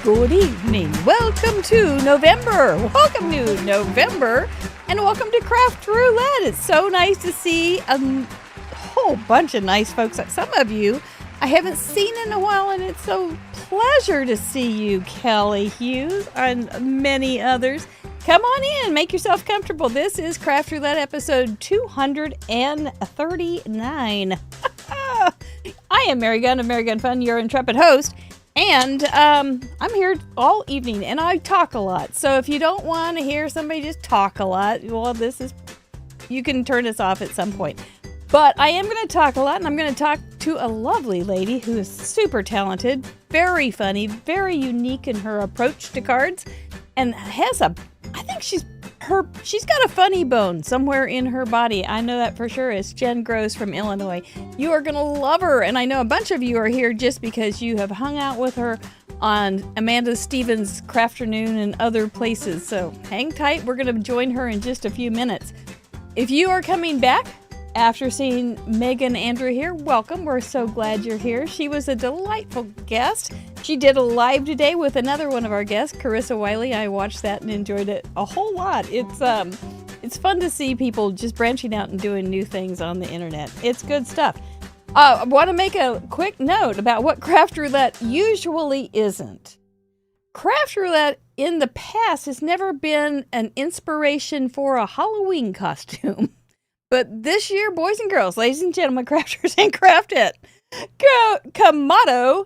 Good evening. Welcome to November. Welcome to November, and welcome to Craft Roulette. It's so nice to see a whole bunch of nice folks. Some of you I haven't seen in a while, and it's so pleasure to see you, Kelly Hughes, and many others. Come on in, make yourself comfortable. This is Craft Roulette episode 239. I am Mary Gunn of Mary Gunn Fun, your intrepid host, and I'm here all evening, and I talk a lot. So if you don't want to hear somebody just talk a lot, well, you can turn this off at some point. But I am going to talk a lot, and I'm going to talk to a lovely lady who is super talented, very funny, very unique in her approach to cards, and I think she's got a funny bone somewhere in her body. I know that for sure. It's Jenn Gross from Illinois. You are going to love her, and I know a bunch of you are here just because you have hung out with her on Amanda Stevens' Crafternoon and other places. So hang tight. We're going to join her in just a few minutes. If you are coming back after seeing Megan Andrew here, welcome. We're so glad you're here. She was a delightful guest. She did a live today with another one of our guests, Carissa Wiley. I watched that and enjoyed it a whole lot. It's fun to see people just branching out and doing new things on the internet. It's good stuff. I want to make a quick note about what Craft Roulette usually isn't. Craft Roulette in the past has never been an inspiration for a Halloween costume. But this year, boys and girls, ladies and gentlemen, crafters and craft it, Kamado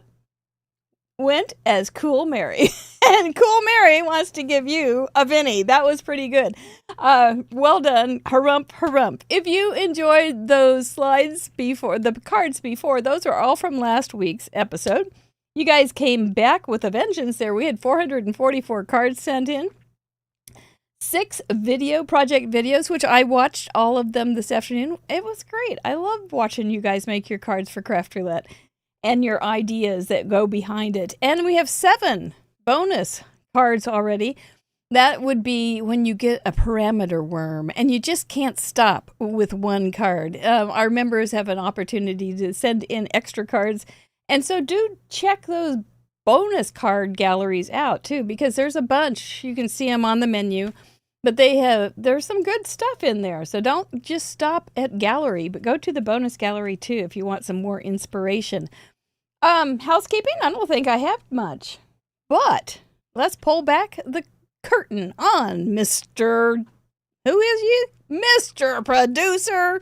went as Cool Mary. And Cool Mary wants to give you a Vinny. That was pretty good. Well done. Harump, harump. If you enjoyed those slides before, the cards before, those are all from last week's episode. You guys came back with a vengeance there. We had 444 cards sent in. 6 project videos, which I watched all of them this afternoon. It was great. I love watching you guys make your cards for Craft Roulette and your ideas that go behind it. And we have 7 bonus cards already. That would be when you get a parameter worm and you just can't stop with one card. Our members have an opportunity to send in extra cards. And so do check those bonus card galleries out too, because there's a bunch. You can see them on the menu, but there's some good stuff in there. So don't just stop at gallery, but go to the bonus gallery too if you want some more inspiration. Housekeeping, I don't think I have much, but let's pull back the curtain on Mr. Who is you? Mr. Producer.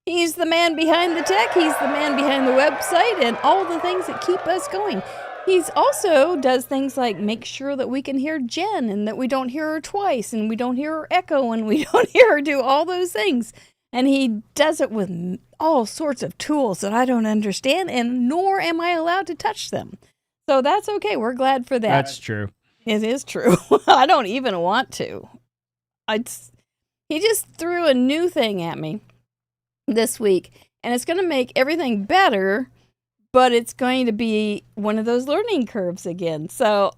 He's the man behind the tech. He's the man behind the website and all the things that keep us going. He's also does things like make sure that we can hear Jenn and that we don't hear her twice and we don't hear her echo and we don't hear her do all those things. And he does it with all sorts of tools that I don't understand, and nor am I allowed to touch them. So that's okay. We're glad for that. That's true. It is true. I don't even want to. He just threw a new thing at me this week, and it's going to make everything better, but it's going to be one of those learning curves again. So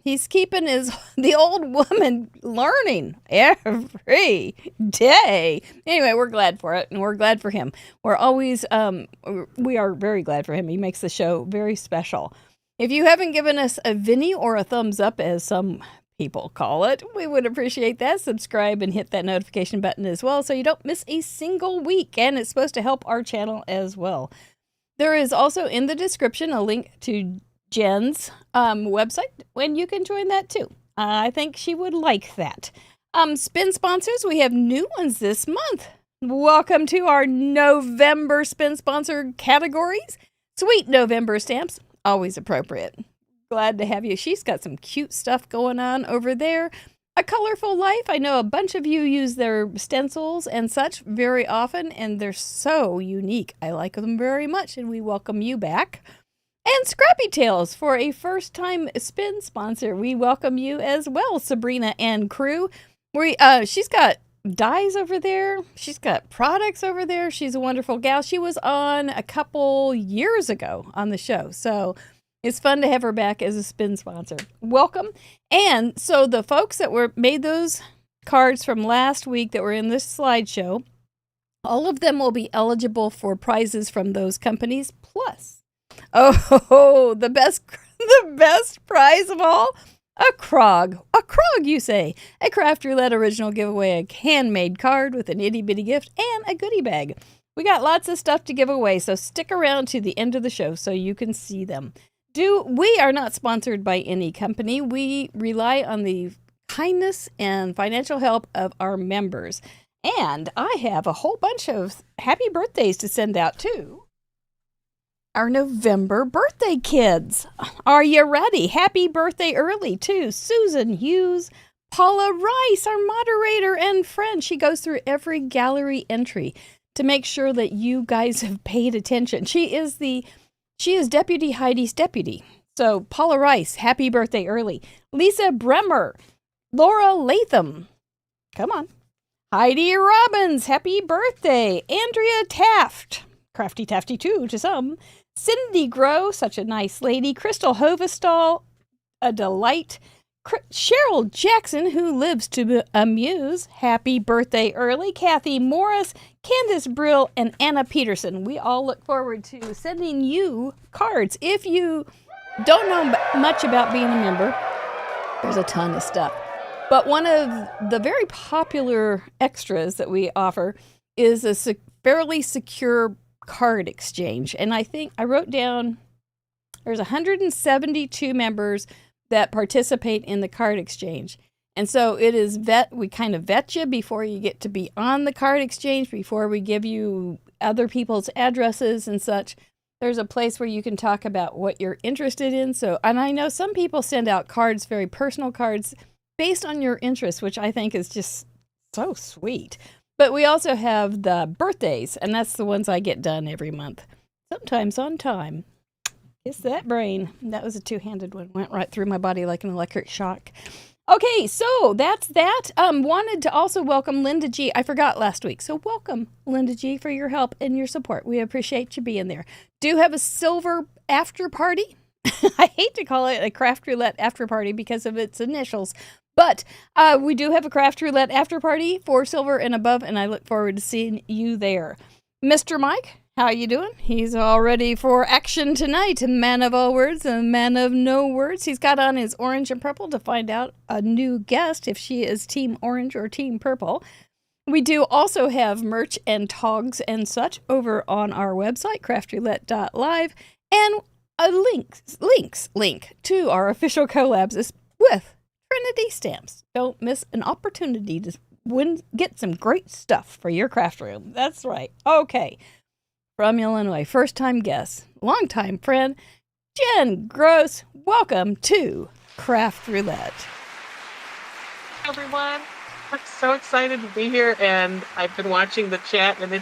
he's keeping the old woman learning every day. Anyway, we're glad for it, and we're glad for him. We are very glad for him. He makes the show very special. If you haven't given us a Vinny or a thumbs up, as some people call it, we would appreciate that. Subscribe and hit that notification button as well so you don't miss a single week, and it's supposed to help our channel as well. There is also in the description a link to Jenn's website, and you can join that too. I think she would like that. Spin sponsors, we have new ones this month. Welcome to our November spin sponsor categories. Sweet November stamps, always appropriate. Glad to have you. She's got some cute stuff going on over there. A Colorful Life. I know a bunch of you use their stencils and such very often, and they're so unique. I like them very much, and we welcome you back. And Scrappy Tales, for a first-time spin sponsor, we welcome you as well, Sabrina and crew. She's got dies over there. She's got products over there. She's a wonderful gal. She was on a couple years ago on the show, so it's fun to have her back as a spin sponsor. Welcome. And so the folks that made those cards from last week that were in this slideshow, all of them will be eligible for prizes from those companies. Plus, the The best prize of all? A Krog. A Krog, you say? A Craft Roulette original giveaway, a handmade card with an itty-bitty gift, and a goodie bag. We got lots of stuff to give away, so stick around to the end of the show so you can see them. We are not sponsored by any company. We rely on the kindness and financial help of our members. And I have a whole bunch of happy birthdays to send out, too. Our November birthday kids. Are you ready? Happy birthday early to Susan Hughes, Paula Rice, our moderator and friend. She goes through every gallery entry to make sure that you guys have paid attention. She is Deputy Heidi's deputy. So Paula Rice, happy birthday early. Lisa Bremer, Laura Latham. Come on. Heidi Robbins, happy birthday. Andrea Taft, crafty tafty too to some. Cindy Grow, such a nice lady. Crystal Hovestall, a delight. Cheryl Jackson, who lives to amuse, happy birthday early. Kathy Morris, Candace Brill, and Anna Peterson. We all look forward to sending you cards. If you don't know much about being a member, there's a ton of stuff. But one of the very popular extras that we offer is a fairly secure card exchange. And I think I wrote down there's 172 members that participate in the card exchange. And so it is we kind of vet you before you get to be on the card exchange, before we give you other people's addresses and such. There's a place where you can talk about what you're interested in. And I know some people send out cards, very personal cards, based on your interests, which I think is just so sweet. But we also have the birthdays, and that's the ones I get done every month, sometimes on time. Kiss that brain. That was a two-handed one. Went right through my body like an electric shock. Okay, so that's that. Wanted to also welcome Linda G. I forgot last week. So welcome, Linda G., for your help and your support. We appreciate you being there. Do have a silver after party. I hate to call it a Craft Roulette after party because of its initials. But we do have a Craft Roulette after party for silver and above, and I look forward to seeing you there. Mr. Mike, how you doing? He's all ready for action tonight. A man of all words, a man of no words. He's got on his orange and purple to find out a new guest, if she is Team Orange or Team Purple. We do also have merch and togs and such over on our website, craftroulette.live, and a link to our official collabs is with Trinity Stamps. Don't miss an opportunity to get some great stuff for your craft room. That's right. Okay. From Illinois, first-time guest, longtime friend, Jenn Gross. Welcome to Craft Roulette. Hi, everyone. I'm so excited to be here, and I've been watching the chat, and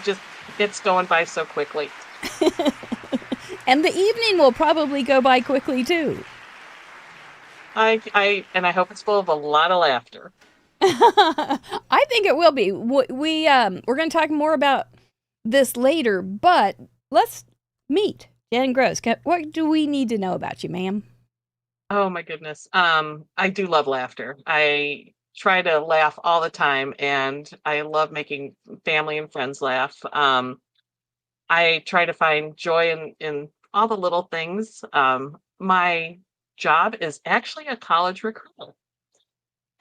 it's going by so quickly. And the evening will probably go by quickly, too. I hope it's full of a lot of laughter. I think it will be. We're going to talk more about this later, but let's meet Jenn Gross. What do we need to know about you, ma'am? Oh my goodness. I do love laughter. I try to laugh all the time, and I love making family and friends laugh. I try to find joy in all the little things. My job is actually a college recruiter.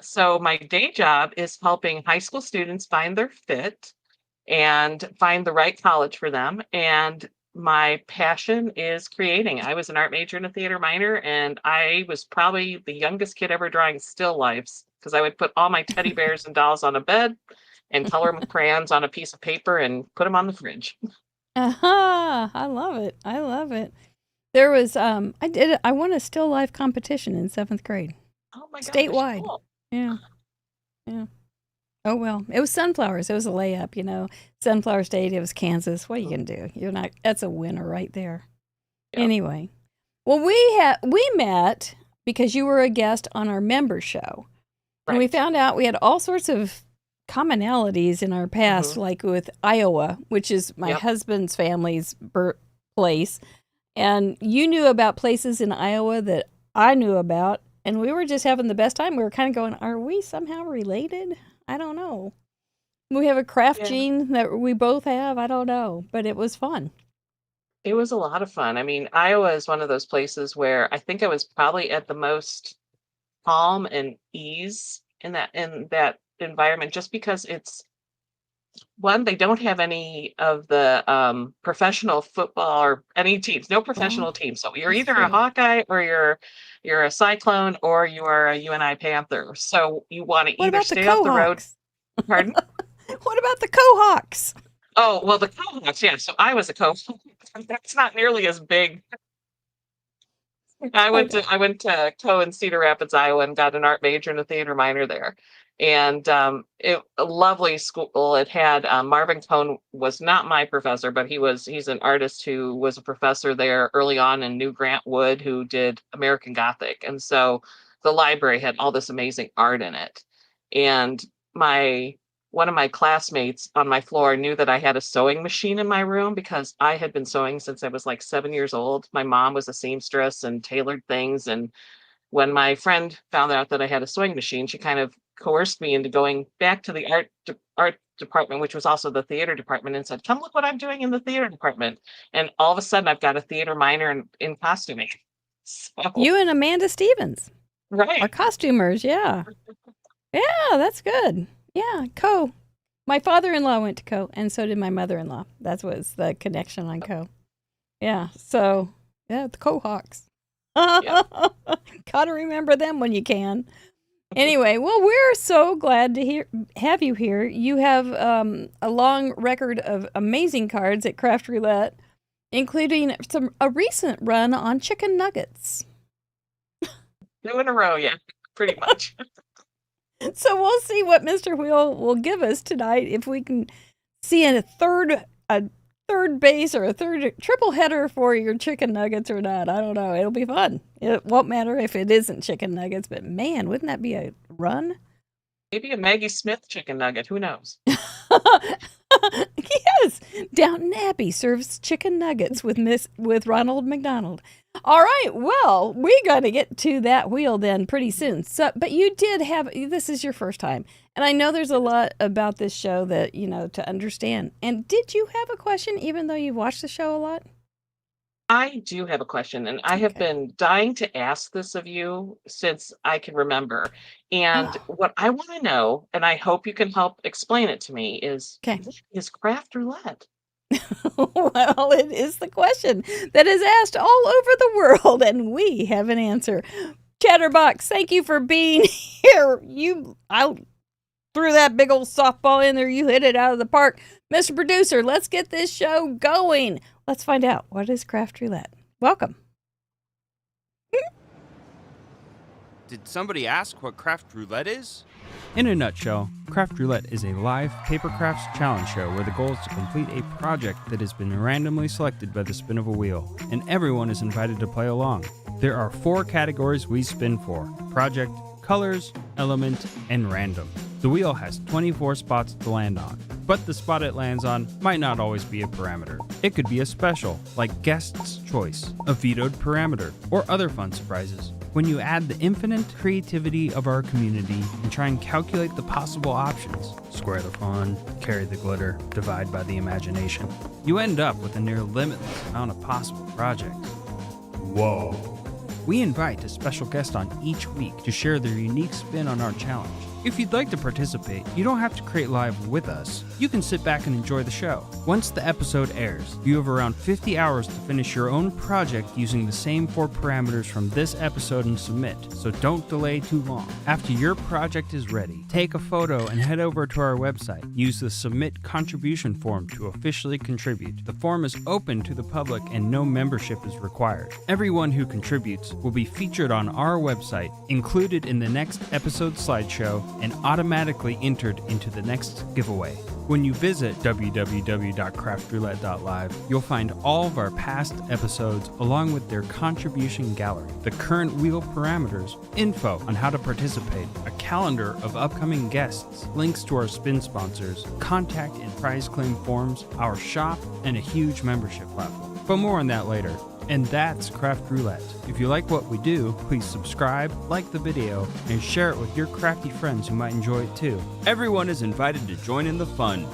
So my day job is helping high school students find their fit and find the right college for them. And my passion is creating. I was an art major and a theater minor, and I was probably the youngest kid ever drawing still lifes, because I would put all my teddy bears and dolls on a bed and color them with crayons on a piece of paper and put them on the fridge. I love it. I love it. There was I won a still life competition in 7th grade. Oh my gosh. Statewide. Cool. Yeah. Oh well, it was sunflowers. It was a layup, Sunflower State. It was Kansas. What are you gonna do? That's a winner right there. Yep. Anyway, well, we met because you were a guest on our member show, right. And we found out we had all sorts of commonalities in our past, like with Iowa, which is my husband's family's birthplace. And you knew about places in Iowa that I knew about, and we were just having the best time. We were kind of going, are we somehow related? I don't know. We have a craft gene that we both have. I don't know, but it was fun. It was a lot of fun. I mean, Iowa is one of those places where I think I was probably at the most calm and ease in that environment just because it's one, they don't have any of the professional football or any teams, no Oh, professional teams. So you're that's either a true. Hawkeye or you're a Cyclone or you are a UNI Panther. So you want to What either about the stay off the road. Cohawks? Pardon? What about the Cohawks? Oh, well, the Cohawks, yeah. So I was a Cohawk. That's not nearly as big. Okay. I went to Co in Cedar Rapids, Iowa, and got an art major and a theater minor there. And it a lovely school. It had Marvin Cohn was not my professor, but he's an artist who was a professor there early on, and knew Grant Wood, who did American Gothic. And so the library had all this amazing art in it. And my one of my classmates on my floor knew that I had a sewing machine in my room because I had been sewing since I was like 7 years old. My mom was a seamstress and tailored things. And when my friend found out that I had a sewing machine, she kind of coerced me into going back to the art department, which was also the theater department, and said, "Come look what I'm doing in the theater department." And all of a sudden, I've got a theater minor in costuming. So You and Amanda Stevens are right, costumers, yeah. Yeah, that's good. Yeah, Co. My father-in-law went to Co, and so did my mother-in-law. That was the connection on Co. Yeah, so, yeah, the Cohawks. yep. Gotta remember them when you can. Anyway, well, we're so glad to have you here. You have a long record of amazing cards at Craft Roulette, including a recent run on chicken nuggets. 2 in a row, yeah, pretty much. So we'll see what Mr. Wheel will give us tonight if we can see a third base or a third triple header for your chicken nuggets or not. I don't know. It'll be fun. It won't matter if it isn't chicken nuggets, but man, wouldn't that be a run? Maybe a Maggie Smith chicken nugget. Who knows? Yes, Downton Abbey serves chicken nuggets with Ronald McDonald. All right, well, we're going to get to that wheel then pretty soon. So, but you did have this is your first time, and I know there's a lot about this show that to understand. And did you have a question, even though you've watched the show a lot? I do have a question, and I have Okay. been dying to ask this of you since I can remember. And Oh, what I want to know, and I hope you can help explain it to me, is okay. what is craft roulette? Well, it is the question that is asked all over the world, and we have an answer. Chatterbox, thank you for being here. I threw that big old softball in there. You hit it out of the park. Mr. Producer, let's get this show going. Let's find out what is Craft Roulette. Welcome. Did somebody ask what craft roulette is? In a nutshell, Craft Roulette is a live paper crafts challenge show where the goal is to complete a project that has been randomly selected by the spin of a wheel, and everyone is invited to play along. There are 4 categories we spin for: project, colors, element, and random. The wheel has 24 spots to land on, but the spot it lands on might not always be a parameter. It could be a special, like guest's choice, a vetoed parameter, or other fun surprises. When you add the infinite creativity of our community and try and calculate the possible options, square the fun, carry the glitter, divide by the imagination, you end up with a near limitless amount of possible projects. Whoa. We invite a special guest on each week to share their unique spin on our challenge. If you'd like to participate, you don't have to create live with us. You can sit back and enjoy the show. Once the episode airs, you have around 50 hours to finish your own project using the same 4 parameters from this episode and submit, so don't delay too long. After your project is ready, take a photo and head over to our website. Use the Submit Contribution form to officially contribute. The form is open to the public and no membership is required. Everyone who contributes will be featured on our website, included in the next episode slideshow, and automatically entered into the next giveaway. When you visit www.craftroulette.live, you'll find all of our past episodes along with their contribution gallery, the current wheel parameters, info on how to participate, a calendar of upcoming guests, links to our spin sponsors, contact and prize claim forms, our shop, and a huge membership platform. But more on that later. And that's Craft Roulette. If you like what we do, please subscribe, like the video, and share it with your crafty friends who might enjoy it too. Everyone is invited to join in the fun.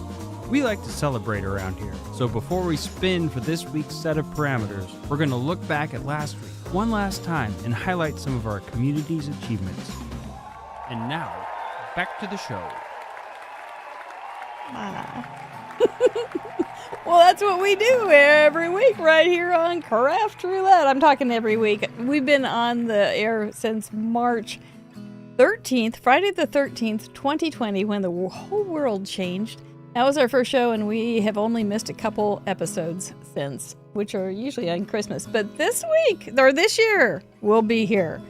We like to celebrate around here, so before we spin for this week's set of parameters, we're going to look back at last week one last time and highlight some of our community's achievements. And now, back to the show. Well, that's what we do every week right here on Craft Roulette. I'm talking every week. We've been on the air since March 13th, Friday the 13th, 2020, when the whole world changed. That was our first show, and we have only missed a couple episodes since, which are usually on Christmas. But this week, or this year, we'll be here.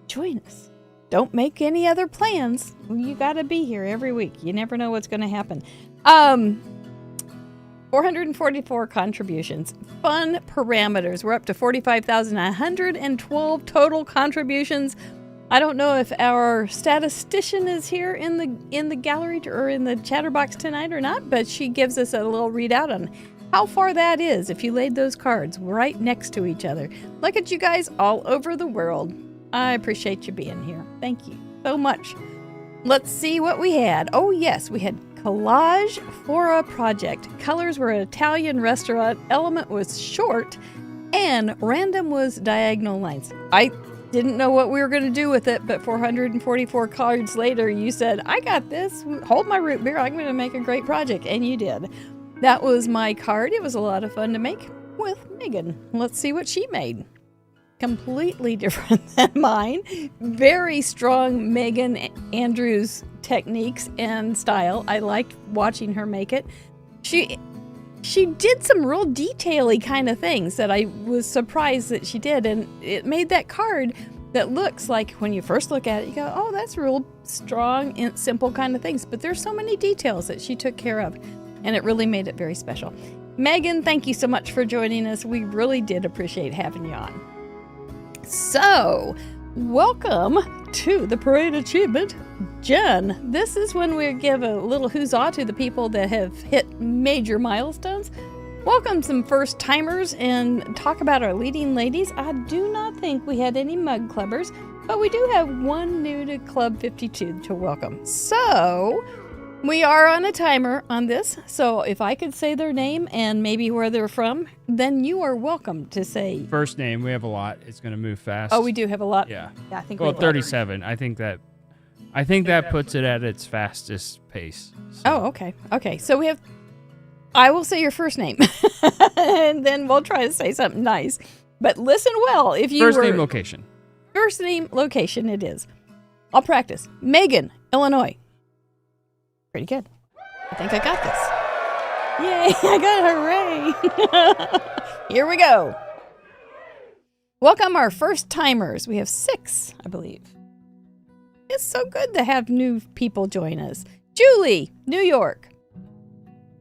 Join us. Don't make any other plans. You got to be here every week. You never know what's going to happen. 444 contributions. Fun parameters. We're up to 45,112 total contributions. I don't know if our statistician is here in the gallery or in the chatterbox tonight or not, but she gives us a little readout on how far that is if you laid those cards right next to each other. Look at you guys all over the world. I appreciate you being here. Thank you so much. Let's see what we had. Oh yes, we had collage for a project. Colors were an Italian restaurant. Element was short, and random was diagonal lines. I didn't know what we were going to do with it, but 444 cards later, you said, I got this. Hold my root beer. I'm going to make a great project. And you did. That was my card. It was a lot of fun to make with Megan. Let's see what she made. Completely different than mine. Very strong Megan Andrews techniques and style. I liked watching her make it. She did some real detail-y kind of things that I was surprised that she did, and it made that card that looks like, when you first look at it, you go, oh, that's real strong and simple kind of things, but there's so many details that she took care of, and it really made it very special. Megan, thank you so much for joining us. We really did appreciate having you on. So, welcome to the Parade Achievement. Jenn, this is when we give a little huzzah to the people that have hit major milestones. Welcome some first timers and talk about our leading ladies. I do not think we had any mug clubbers, but we do have one new to Club 52 to welcome. So we are on a timer on this. So if I could say their name and maybe where they're from, then you are welcome to say. First name, we have a lot. It's going to move fast. Oh, we do have a lot. Yeah. I think well, we 37. I think that puts it at its fastest pace. So. Oh, okay. Okay. So we have, I will say your first name and then we'll try to say something nice, but listen well. If you First name, location. First name, location it is. I'll practice. Megan, Illinois. Pretty good. I think I got this. Yay, I got it. Hooray. Here we go. Welcome our first timers. We have 6, I believe. It's so good to have new people join us. Julie, New York.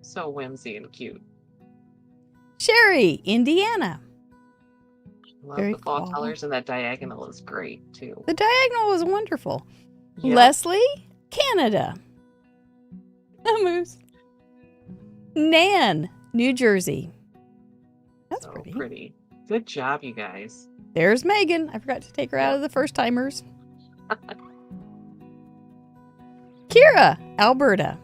So whimsy and cute. Sherry, Indiana. Love Very the fall cool. colors, and that diagonal is great too. The diagonal was wonderful. Yep. Leslie, Canada. A moose. Nan, New Jersey. That's So pretty. pretty. Good job, you guys. There's Megan. I forgot to take her out of the first timers. Kira, Alberta.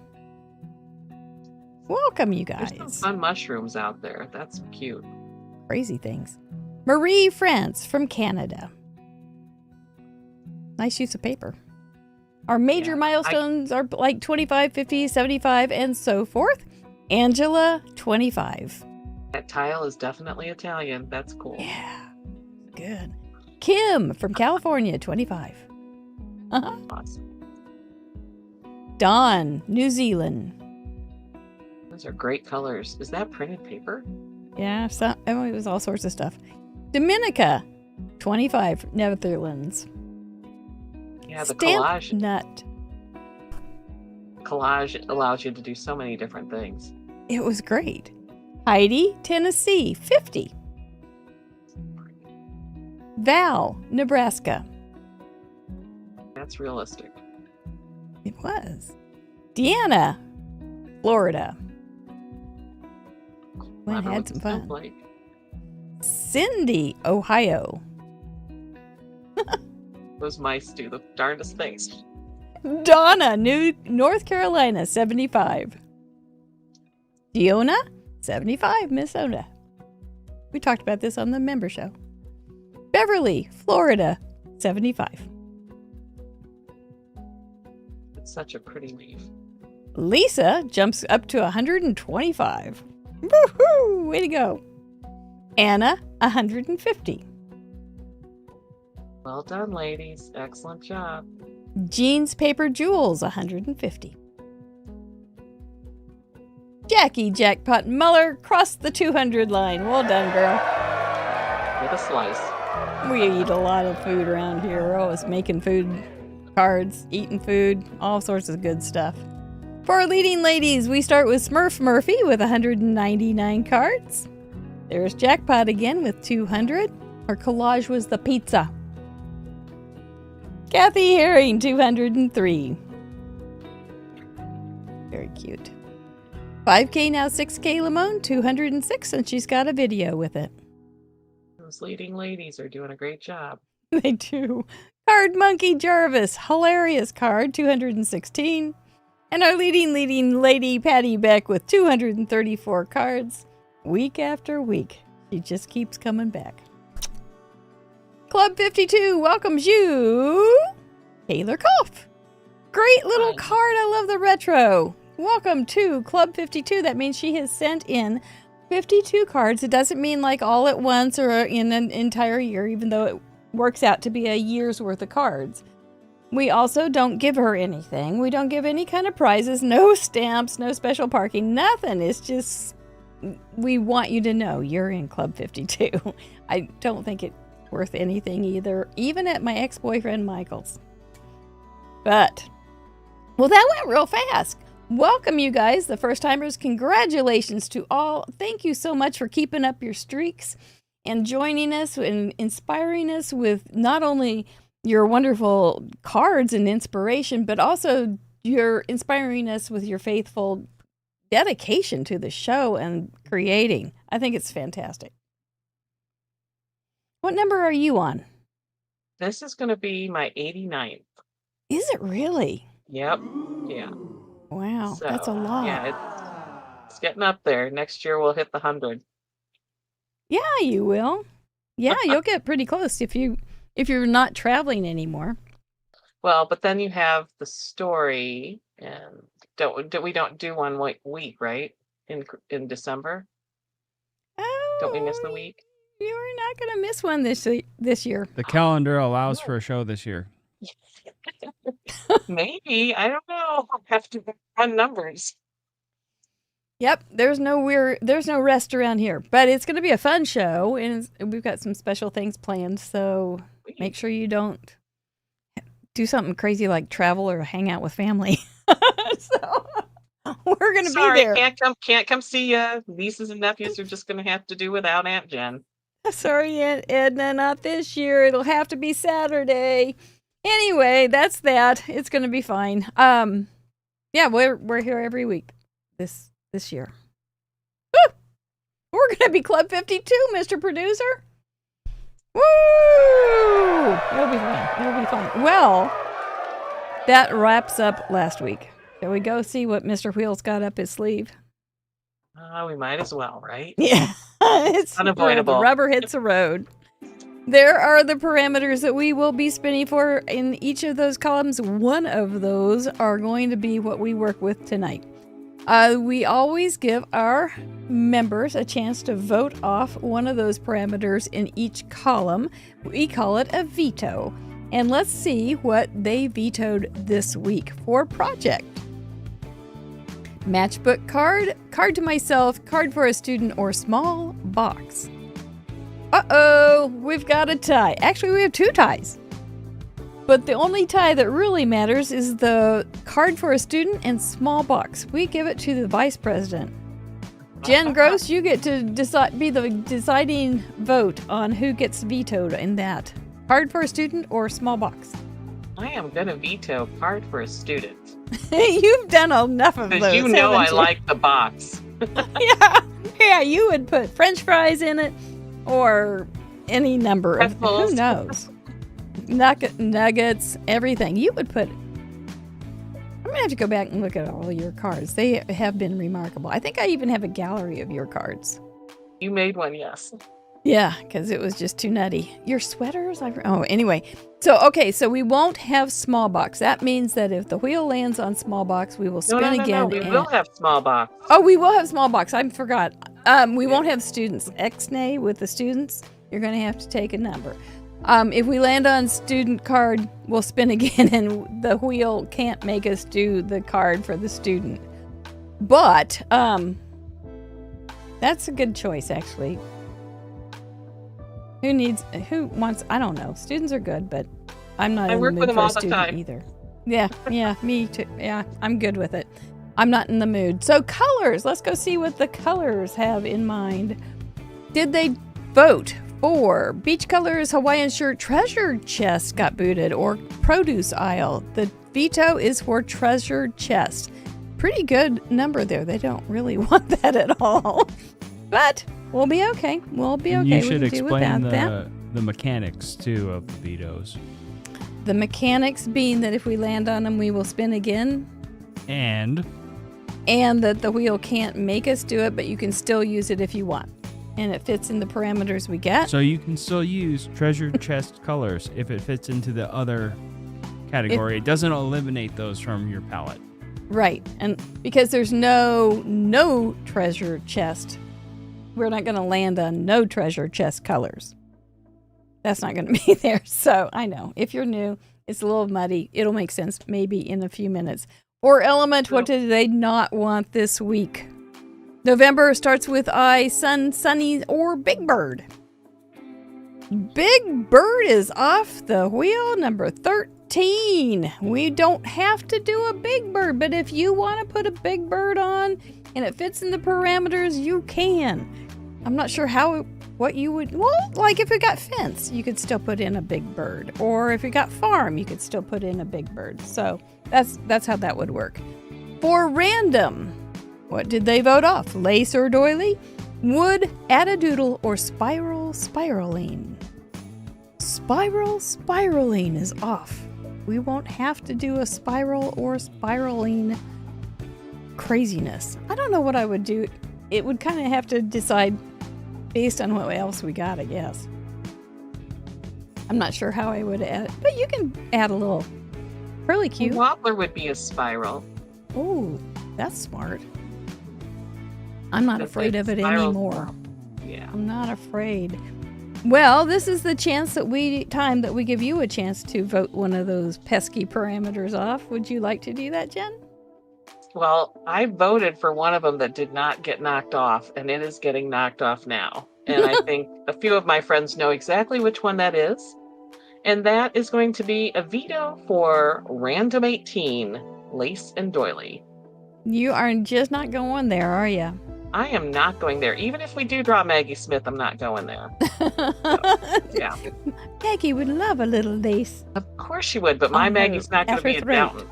Welcome, you There's some guys. fun mushrooms out there. That's cute. Crazy things. Marie, France, from Canada. Nice use of paper. Our major Yeah, milestones are like 25, 50, 75, and so forth. Angela, 25. That tile is definitely Italian. That's cool. Yeah, good. Kim, from California, 25. Uh-huh. Awesome. Dawn, New Zealand. Those are great colors. Is that printed paper? Yeah, it was all sorts of stuff. Dominica, 25, Netherlands. Yeah, the Stamp collage Nut. collage allows you to do so many different things. It was great. Heidi, Tennessee, 50. Val, Nebraska. That's realistic. It was. Deanna, Florida. Went Clever had with some the fun. snowflake. Cindy, Ohio. Those mice do the darndest things. Donna, North Carolina, 75. Fiona, 75, Minnesota. We talked about this on the member show. Beverly, Florida, 75. It's such a pretty leaf. Lisa jumps up to 125. Woohoo! Way to go. Anna, 150. Well done, ladies. Excellent job. Jean's Paper Jewels, 150. Jackie Jackpot Muller crossed the 200 line. Well done, girl. With a slice. We eat a lot of food around here. We're always making food cards, eating food, all sorts of good stuff. For our leading ladies, we start with Smurf Murphy with 199 cards. There's Jackpot again with 200. Her collage was the pizza. Kathy Herring, 203. Very cute. 5K now 6K Limon, 206, and she's got a video with it. Those leading ladies are doing a great job. They do. Card Monkey Jarvis, hilarious card, 216. And our leading lady, Patty Beck, with 234 cards. Week after week, she just keeps coming back. Club 52 welcomes you, Taylor Koff. Great little card. I love the retro. Welcome to Club 52. That means she has sent in 52 cards. It doesn't mean like all at once or in an entire year, even though it works out to be a year's worth of cards. We also don't give her anything. We don't give any kind of prizes, no stamps, no special parking, nothing. It's just, we want you to know you're in Club 52. I don't think it's worth anything either, even at my ex-boyfriend Michael's. But, well, that went real fast. Welcome, you guys, the first-timers. Congratulations to all. Thank you so much for keeping up your streaks and joining us and inspiring us with not only your wonderful cards and inspiration, but also you're inspiring us with your faithful dedication to the show and creating. I think it's fantastic. What number are you on? This is going to be my 89th. Is it really? Yep. Yeah. Wow, So, that's a lot. Yeah, it's getting up there. Next year we'll hit the 100. Yeah, you will. Yeah, you'll get pretty close if you're not traveling anymore. Well, but then you have the story, and we don't do one week, right? In December. Oh, Don't we miss the week? You're not going to miss one this year. The calendar allows for a show this year. Maybe, I don't know. I'll have to run numbers. Yep, there's no rest around here, but it's going to be a fun show, and we've got some special things planned. So make sure you don't do something crazy like travel or hang out with family. So we're going to be there. Can't come see you. Nieces and nephews are just going to have to do without Aunt Jen. Sorry, Aunt Edna, not this year. It'll have to be Saturday. Anyway, that's that. It's going to be fine. Yeah, we're here every week this year. Woo! We're going to be Club 52, Mr. Producer. Woo! It'll be fun. Well, that wraps up last week. Shall we go see what Mr. Wheels got up his sleeve? We might as well, right? Yeah. It's unavoidable. The rubber hits the road. There are the parameters that we will be spinning for in each of those columns. One of those are going to be what we work with tonight. We always give our members a chance to vote off one of those parameters in each column. We call it a veto. And let's see what they vetoed this week for project. Matchbook card, card to myself, card for a student, or small box. Uh-oh, we've got a tie. Actually, we have two ties. But the only tie that really matters is the card for a student and small box. We give it to the vice president. Jen Gross, you get to be the deciding vote on who gets vetoed in that. Card for a student or small box. I am going to veto card for a student. You've done enough of those, because you know I haven't you? like the box. Yeah, you would put French fries in it or any number of, who knows? Nuggets, everything. You would put I'm gonna have to go back and look at all your cards. They have been remarkable. I think I even have a gallery of your cards. You made one, yes. Yeah, because it was just too nutty. Your sweaters? Anyway. So we won't have small box. That means that if the wheel lands on small box, we will spin again. No, we will have small box. Oh, we will have small box. I forgot. We won't have students. X-nay with the students, you're going to have to take a number. If we land on student card, we'll spin again, and the wheel can't make us do the card for the student. But that's a good choice, actually. Who wants, I don't know. Students are good, but I'm not in the mood for a student either. Yeah, me too. Yeah, I'm good with it. I'm not in the mood. So colors, let's go see what the colors have in mind. Did they vote for beach colors, Hawaiian shirt, treasure chest got booted, or produce aisle? The veto is for treasure chest. Pretty good number there. They don't really want that at all. But we'll be okay. We'll be okay. You should we can explain do without that. the mechanics, too, of the vetoes. The mechanics being that if we land on them, we will spin again. And that the wheel can't make us do it, but you can still use it if you want. And it fits in the parameters we get. So you can still use treasure chest colors if it fits into the other category. It doesn't eliminate those from your palette. Right. And because there's no treasure chest, we're not going to land on no treasure chest colors. That's not going to be there. So I know if you're new, it's a little muddy. It'll make sense maybe in a few minutes. Or element, what did they not want this week? November starts with I, Sun, Sunny, or Big Bird. Big Bird is off the wheel, number 13. We don't have to do a Big Bird, but if you want to put a Big Bird on and it fits in the parameters, you can. I'm not sure what you would, well, like if it got fence, you could still put in a Big Bird. Or if it got farm, you could still put in a Big Bird. So that's how that would work. For random, what did they vote off? Lace or doily? Wood, add a doodle, or spiral spiraling? Spiral spiraling is off. We won't have to do a spiral or spiraling craziness. I don't know what I would do. It would kind of have to decide based on what else we got, I guess. I'm not sure how I would add it, but you can add a little. Really cute. A wobbler would be a spiral. Oh, that's smart. I'm not afraid of it anymore. Yeah. I'm not afraid. Well, this is the time that we give you a chance to vote one of those pesky parameters off. Would you like to do that, Jen? Well, I voted for one of them that did not get knocked off, and it is getting knocked off now. And I think a few of my friends know exactly which one that is. And that is going to be a veto for Random 18, Lace and Doily. You are just not going there, are you? I am not going there. Even if we do draw Maggie Smith, I'm not going there. Yeah. Maggie would love a little lace. Of course she would, but my Maggie's not going to be a downton.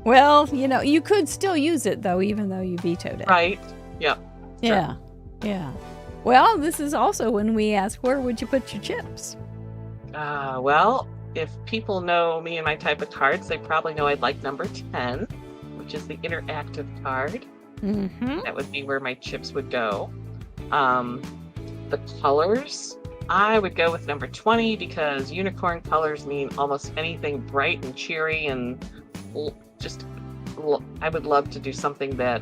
Well, you could still use it, though, even though you vetoed it. Right. Yep. Yeah. Sure. Yeah. Well, this is also when we ask, where would you put your chips? Well, if people know me and my type of cards, they probably know I'd like number 10, which is the interactive card. Mm-hmm. That would be where my chips would go. The colors, I would go with number 20 because unicorn colors mean almost anything bright and cheery, and I would love to do something that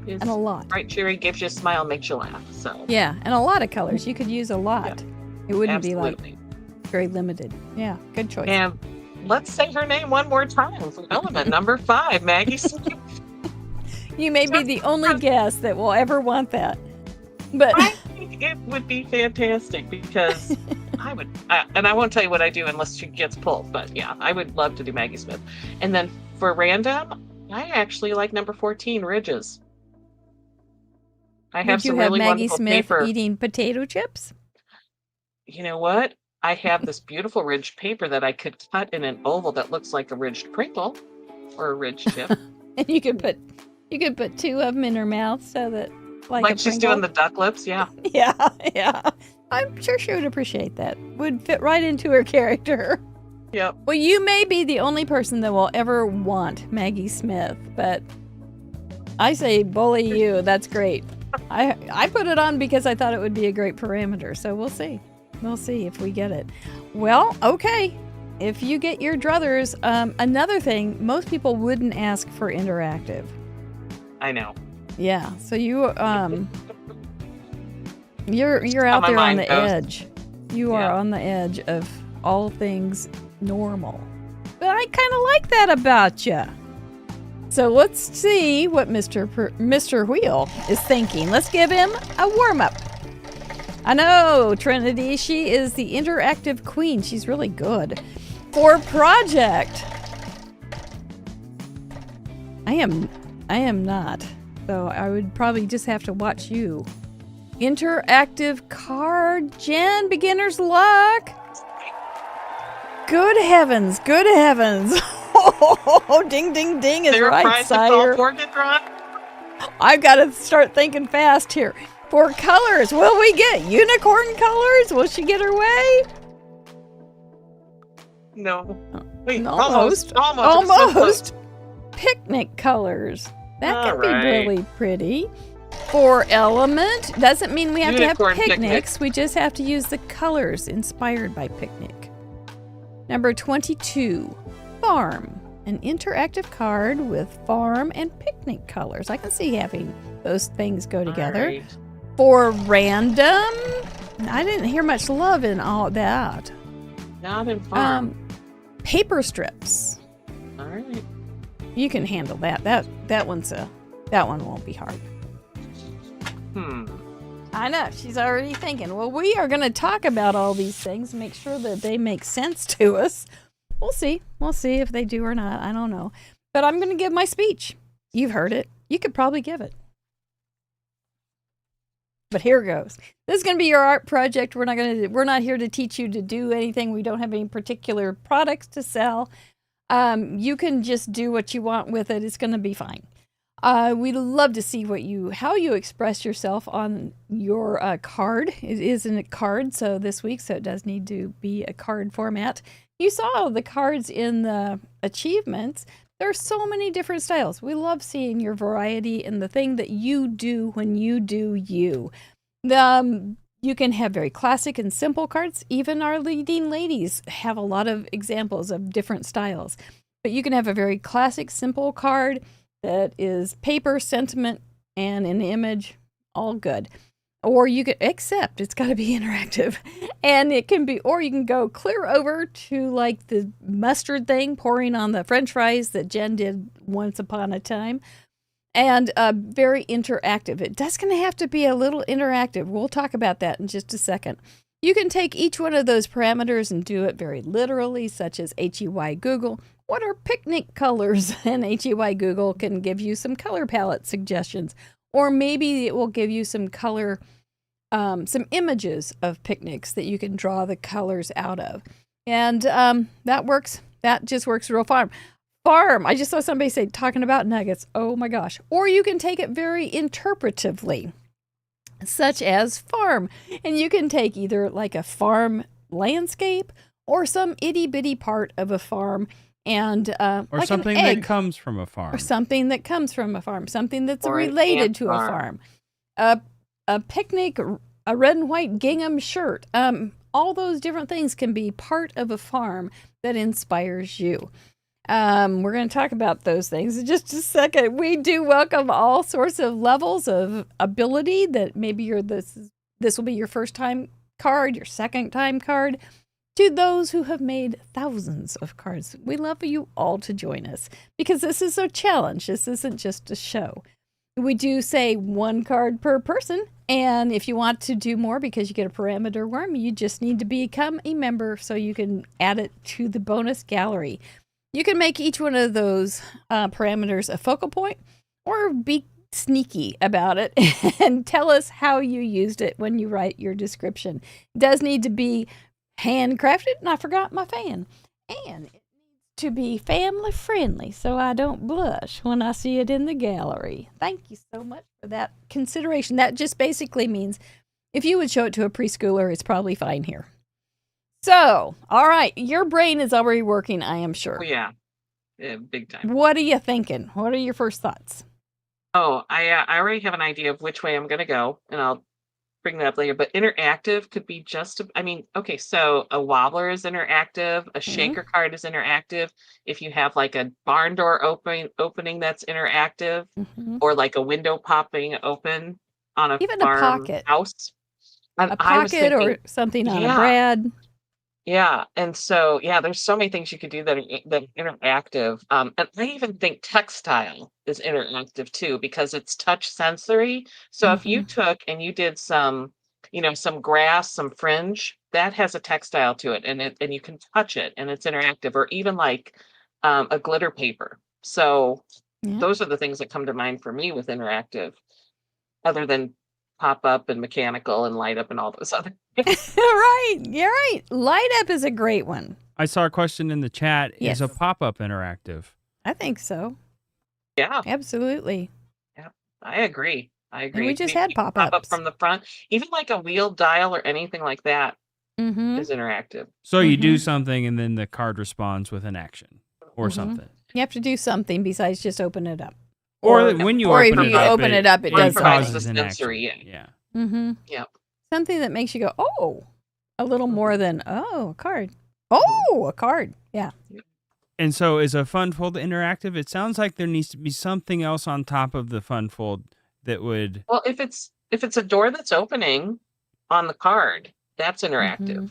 is and a lot. Bright, cheery, gives you a smile, makes you laugh. So yeah, and a lot of colors. You could use a lot. Yeah, it wouldn't absolutely. be like very limited. Yeah, good choice. And let's say her name one more time for element number 5, Maggie Smith. You may be the only guest that will ever want that. But I think it would be fantastic because I would, and I won't tell you what I do unless she gets pulled, but yeah, I would love to do Maggie Smith. And then for random, I actually like number 14, Ridges. I have some really Maggie wonderful Smith paper. eating potato chips? You know what? I have this beautiful ridged paper that I could cut in an oval that looks like a ridged crinkle or a ridged chip. And you could put 2 of them in her mouth so that like she's doing the duck lips, yeah. Yeah. I'm sure she would appreciate that. Would fit right into her character. Yep. Well, you may be the only person that will ever want Maggie Smith, but I say bully you. That's great. I put it on because I thought it would be a great parameter, so we'll see. We'll see if we get it. Well, okay. If you get your druthers, another thing, most people wouldn't ask for interactive. I know. Yeah, so you're out there on the edge. You are on the edge of all things normal. But I kind of like that about you. So let's see what Mr. Wheel is thinking. Let's give him a warm-up. I know, Trinity, she is the interactive queen. She's really good. For project, I am not. So I would probably just have to watch you. Interactive card, Jenn, beginner's luck. Good heavens, good heavens. Oh, ding, ding, ding is right, sire. I've got to start thinking fast here. For colors, will we get unicorn colors? Will she get her way? No. Wait, almost. So Picnic colors. That can be really pretty. For element, doesn't mean we have Unicorn to have picnics. We just have to use the colors inspired by picnic. Number 22, farm. An interactive card with farm and picnic colors. I can see having those things go together. Right. For random, I didn't hear much love in all that. Not in farm. Paper strips. All right. You can handle that. That one won't be hard. I know, she's already thinking. Well, we are going to talk about all these things, make sure that they make sense to us. We'll see. We'll see if they do or not. I don't know. But I'm going to give my speech. You've heard it. You could probably give it. But here goes. This is going to be your art project. We're not here to teach you to do anything. We don't have any particular products to sell. You can just do what you want with it. It's going to be fine. We'd love to see how you express yourself on your card. It isn't a card this week, so it does need to be a card format. You saw the cards in the achievements. There are so many different styles. We love seeing your variety and the thing that you do when you do you. You can have very classic and simple cards. Even our leading ladies have a lot of examples of different styles. But you can have a very classic, simple card that is paper, sentiment, and an image, all good. Or you could, except it's got to be interactive. And it can be, or you can go clear over to like the mustard thing, pouring on the french fries that Jenn did once upon a time. And very interactive. It does going to have to be a little interactive. We'll talk about that in just a second. You can take each one of those parameters and do it very literally, such as HEY Google. What are picnic colors? And HEY Google can give you some color palette suggestions. Or maybe it will give you some color, some images of picnics that you can draw the colors out of. And that works. That just works real fine. Farm. I just saw somebody say, talking about nuggets. Oh my gosh. Or you can take it very interpretively, such as farm. And you can take either like a farm landscape or some itty bitty part of a farm. And or like something an egg, that comes from a farm. or something that comes from a farm, something that's Or an related ant to a farm. A picnic, a red and white gingham shirt. All those different things can be part of a farm that inspires you. We're going to talk about those things in just a second. We do welcome all sorts of levels of ability. That maybe this will be your first time card, your second time card. To those who have made thousands of cards, we love you all to join us because this is a challenge. This isn't just a show. We do say one card per person, and if you want to do more because you get a parameter worm, you just need to become a member so you can add it to the bonus gallery. You can make each one of those parameters a focal point or be sneaky about it and tell us how you used it when you write your description. It does need to be handcrafted, and I forgot my fan. And it needs to be family friendly so I don't blush when I see it in the gallery. Thank you so much for that consideration. That just basically means if you would show it to a preschooler, it's probably fine here. So, all right, your brain is already working, I am sure. Oh, yeah. Yeah, big time. What are you thinking? What are your first thoughts? Oh, I already have an idea of which way I'm going to go, and I'll bring that up later. But interactive could be I mean, okay, so a wobbler is interactive, a shaker card is interactive. If you have like a barn door opening that's interactive, Mm-hmm. or like a window popping open on a Even a pocket. farmhouse. And A I was pocket thinking, or something on a yeah, bread. yeah. And so, yeah, there's so many things you could do that are interactive. And I even think textile is interactive too, because it's touch sensory. So if you Mhm. took and you did some grass, some fringe, that has a textile to it, and you can touch it, and it's interactive, or even like a glitter paper. So Yeah. those are the things that come to mind for me with interactive, other than pop up and mechanical and light up and all those other things. Right. You're right. Light up is a great one. I saw a question in the chat. Yes. Is a pop-up interactive? I think so. Yeah, Absolutely. yeah, I agree. I And agree. we It could just even had you can pop up pop-ups. from the front, even like a wheel dial or anything like that Mm-hmm. is interactive. So you do Mhm. something and then the card responds with an action or Mhm. something. You have to do something besides just open it up. Or Or when you or open if it you up, open it up, it or it does provides something. causes the an sensory, action. Yeah. Mm-hmm. yeah. Something that makes you go, oh, a little more Mhm. than, oh, a card. Oh, a card. Yeah. And so is a fun fold interactive? It sounds like there needs to be something else on top of the fun fold that would. Well, if it's a door that's opening on the card, that's interactive. Mhm.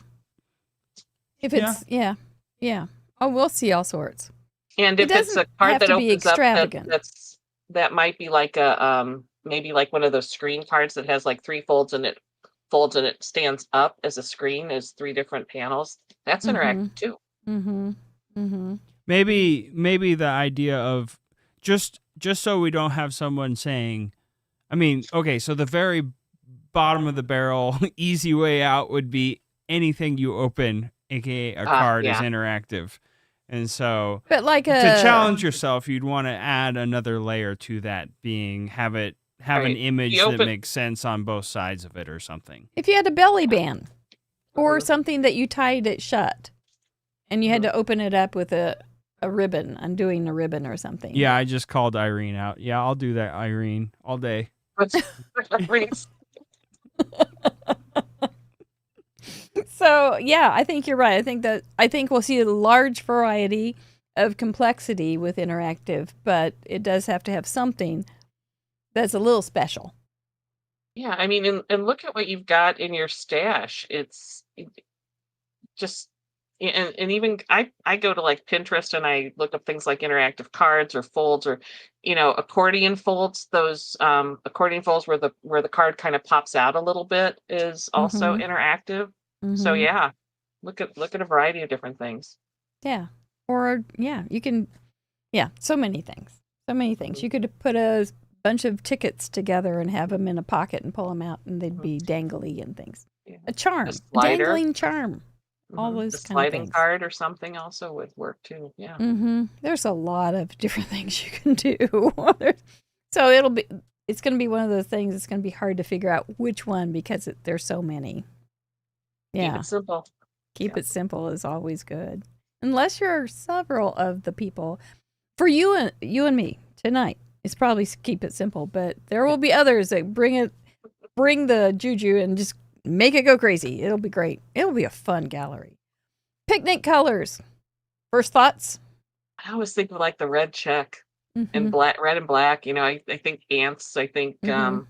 If Yeah. it's, yeah. Oh, we'll see all sorts. And It if it's a doesn't card have that to be opens up extravagant. that might be like a maybe like one of those screen cards that has like three folds, and it folds and it stands up as a screen as three different panels. That's interactive too. Mm-hmm. Mm-hmm. Maybe the idea of just so we don't have someone saying, I mean, okay, so the very bottom of the barrel easy way out would be anything you open, aka a card, is Yeah. interactive. And so But like to a challenge yourself, you'd want to add another layer to that, being have an Right. image You that open- makes sense on both sides of it or something. if you had a belly band or Mhm. something that you tied it shut and you had to open it up with a ribbon, undoing a ribbon or something. Yeah, I just called Irene out. Yeah, I'll do that, Irene, all day. So, yeah, I think you're right. I think we'll see a large variety of complexity with interactive, but it does have to have something that's a little special. Yeah, I mean, and look at what you've got in your stash. Just and even I go to like Pinterest and I look up things like interactive cards or folds, or accordion folds. Those accordion folds where the card kind of pops out a little bit is also Mhm. interactive. So Mhm. yeah, look at a variety of different things. Yeah. Or, yeah, you can, so many things. So many things. You could put a bunch of tickets together and have them in a pocket and pull them out, and they'd be dangly and things. Yeah. A charm. A slider. dangling charm. All Mhm. those A kind of sliding things. card or something also would work too. Yeah. Mm-hmm. There's a lot of different things you can do. So it's going to be one of those things. It's going to be hard to figure out which one because there's so many. Keep Yeah. it simple. Keep Yeah. it simple is always good. Unless you're several of the people. For you and me tonight, it's probably keep it simple, but there will be others that bring the juju and just make it go crazy. It'll be great. It'll be a fun gallery. Picnic colors. First thoughts? I always think of like the red check Mhm. and red and black. I think ants. I think Mhm.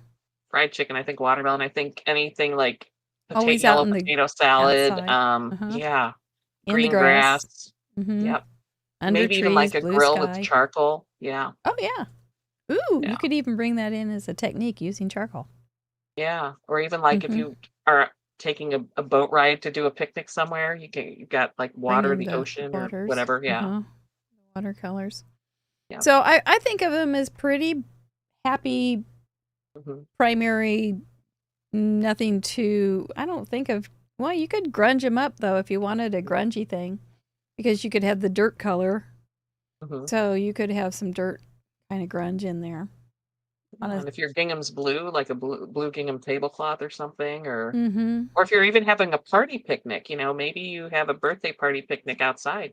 fried chicken. I think watermelon. I think anything like Always yellow out in the potato salad. outside. Yeah, In green the grass. grass. Yep. Under Maybe trees, even like a blue grill sky. with charcoal. Yeah, Oh, yeah. Ooh, Yeah. you could even bring that in as a technique using charcoal. yeah. Or even like if Mhm. you are taking a boat ride to do a picnic somewhere, you've got like water, Bring in the ocean, or waters. whatever. Yeah. Watercolors. Yeah. So I think of them as pretty happy, Mhm. primary, nothing too, I don't think of, well, you could grunge them up, though, if you wanted a grungy thing, because you could have the dirt color. Mhm. So you could have some dirt kind of grunge in there. On a And if your gingham's blue, like a blue gingham tablecloth or something, or mm-hmm. or if you're even having a party picnic, maybe you have a birthday party picnic outside.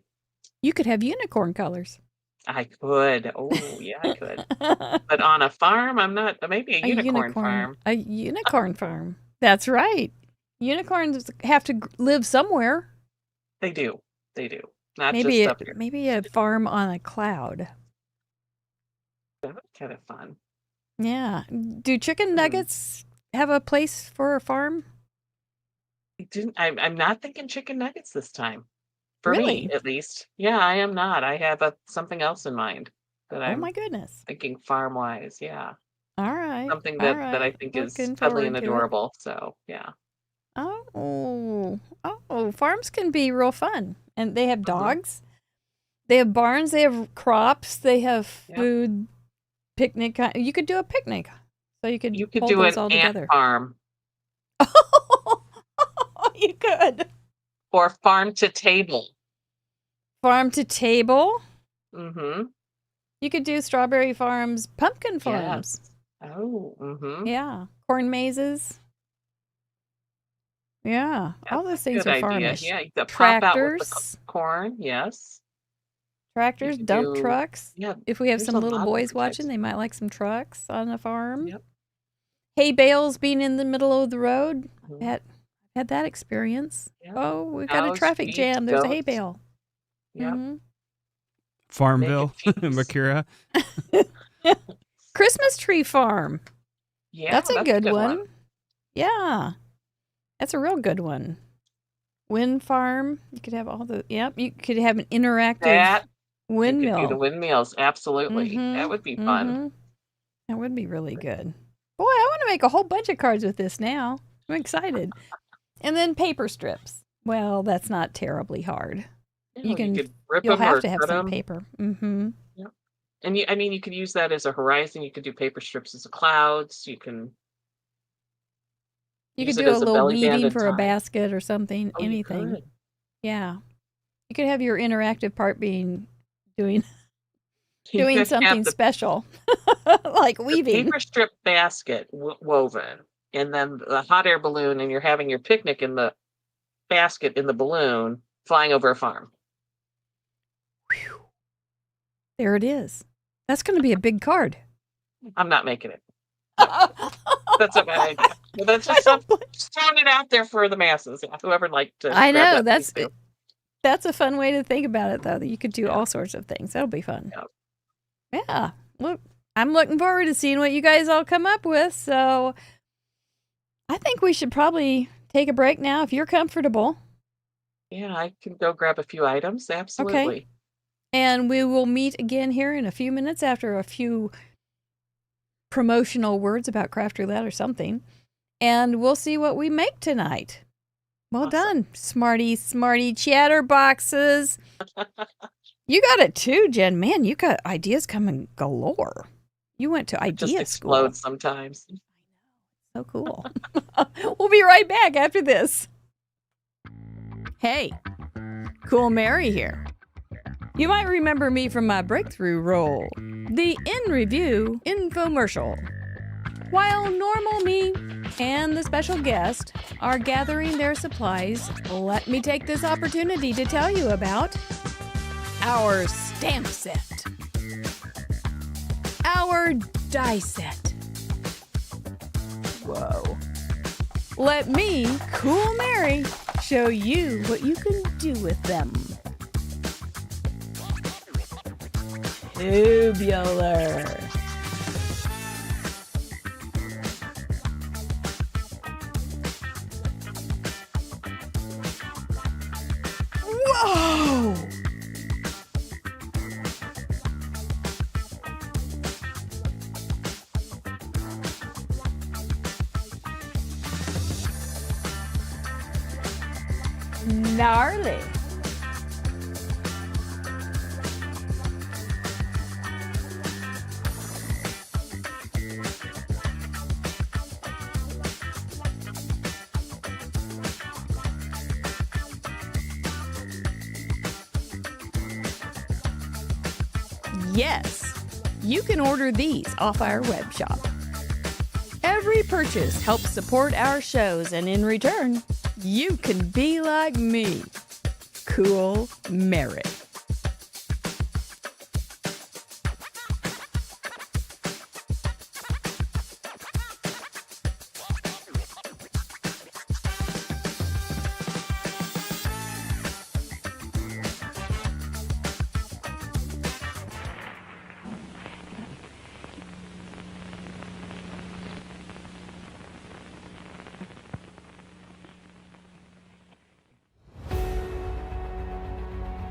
You could have unicorn colors. I could. Oh, yeah, I could. But on a farm, I'm not. Maybe a unicorn farm. A unicorn farm. That's right. Unicorns have to live somewhere. They do. They do. Not Maybe just up here. maybe a farm on a cloud. That's kind of fun. Yeah. Do chicken nuggets have a place for a farm? I'm not thinking chicken nuggets this time. For Really? me, at least. Yeah, I am not. I have something else in mind that Oh my I'm goodness. thinking farm-wise. Yeah. All right. Something All that I right. think is Looking cuddly forward and to it. adorable. So, yeah. Oh, farms can be real fun. And they have Mhm. dogs. They have barns. They have crops. They have Yep. food, picnic. You could do a picnic. So you could You could hold do those an all ant together. farm You could. or farm to table. Farm to table. Mm-hmm. You could do strawberry farms, pumpkin farms. Yes. Oh, mm-hmm. Yeah. Corn mazes. Yeah. All those things Good are idea. farmish. Yeah, you could pop out with the Tractors. corn. Yes. Tractors, could dump do- trucks. Yeah. If we have There's some a little lot of boys different types. watching, they might like some trucks on a farm. Yep. Hay bales being in the middle of the road. Mhm. Had that experience. Yep. Oh, we got a Cows, traffic sheep, jam. There's a hay goats. bale. Yep. Mhm. Farmville, Naked cheese. Makura. Christmas tree farm. Yeah, That's a good one. Yeah. That's a real good one. Wind farm. You could have all the, you could have an interactive That you could do windmill. the windmills. Absolutely. That Mhm, would be fun. mhm. That would be really good. Boy, I want to make a whole bunch of cards with this now. I'm excited. And then paper strips. Well, that's not terribly hard. You can- could rip You'll them have or to have cut some 'em. paper. Mm-hmm. And you could use that as a horizon. You could do paper strips as clouds. You can You use could it do a as a little belly band weaving and for a tie. basket or something. Oh, you Anything. could. Yeah. You could have your interactive part being doing You could have something the special, like weaving. paper strip basket woven, and then the hot air balloon, and you're having your picnic in the basket in the balloon flying over a farm. There it is. That's going to be a big card. I'm not making it. That's a bad idea. But that's just throwing it out there for the masses. Whoever liked to. I grab know that piece too. that's a fun way to think about it, though. That you could do Yeah. all sorts of things. That'll be fun. Yep. Yeah. Look, I'm looking forward to seeing what you guys all come up with. So, I think we should probably take a break now if you're comfortable, Yeah, I can go grab a few items. Absolutely. and we will meet again here in a few minutes after a few promotional words about Craft Roulette or something, and we'll see what we make tonight. Well Awesome. done, smarty chatterboxes. You got it too, Jen. Man, you got ideas coming galore. You went to It just idea school. explodes sometimes. So cool. We'll be right back after this. Hey, Cool Mary here. You might remember me from my breakthrough role, the In Review infomercial. While normal me and the special guest are gathering their supplies, let me take this opportunity to tell you about our stamp set, our die set. Whoa. Let me, Cool Mary, show you what you can do with them. Tubular. Whoa! Gnarly. Yes, you can order these off our web shop. Every purchase helps support our shows, and in return, you can be like me. Cool Merit.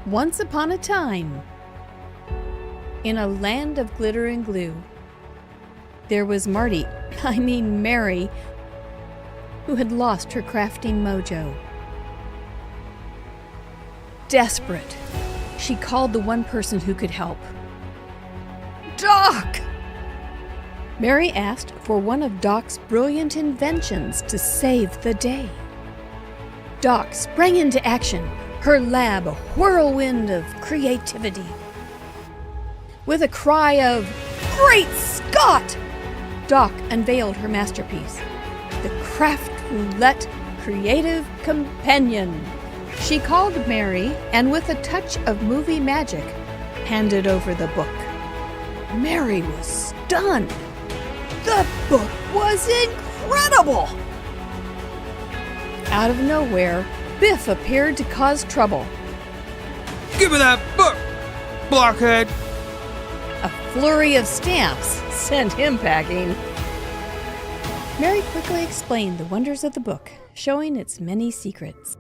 Once upon a time, in a land of glitter and glue, there was Mary, who had lost her crafting mojo. Desperate, she called the one person who could help. Doc! Mary asked for one of Doc's brilliant inventions to save the day. Doc sprang into action, her lab a whirlwind of creativity. With a cry of, "Great Scott!" Doc unveiled her masterpiece, the Craft Roulette Creative Companion. She called Mary, and with a touch of movie magic, handed over the book. Mary was stunned. The book was incredible! Out of nowhere, Biff appeared to cause trouble. Give me that book, blockhead! A flurry of stamps sent him packing. Mary quickly explained the wonders of the book, showing its many secrets.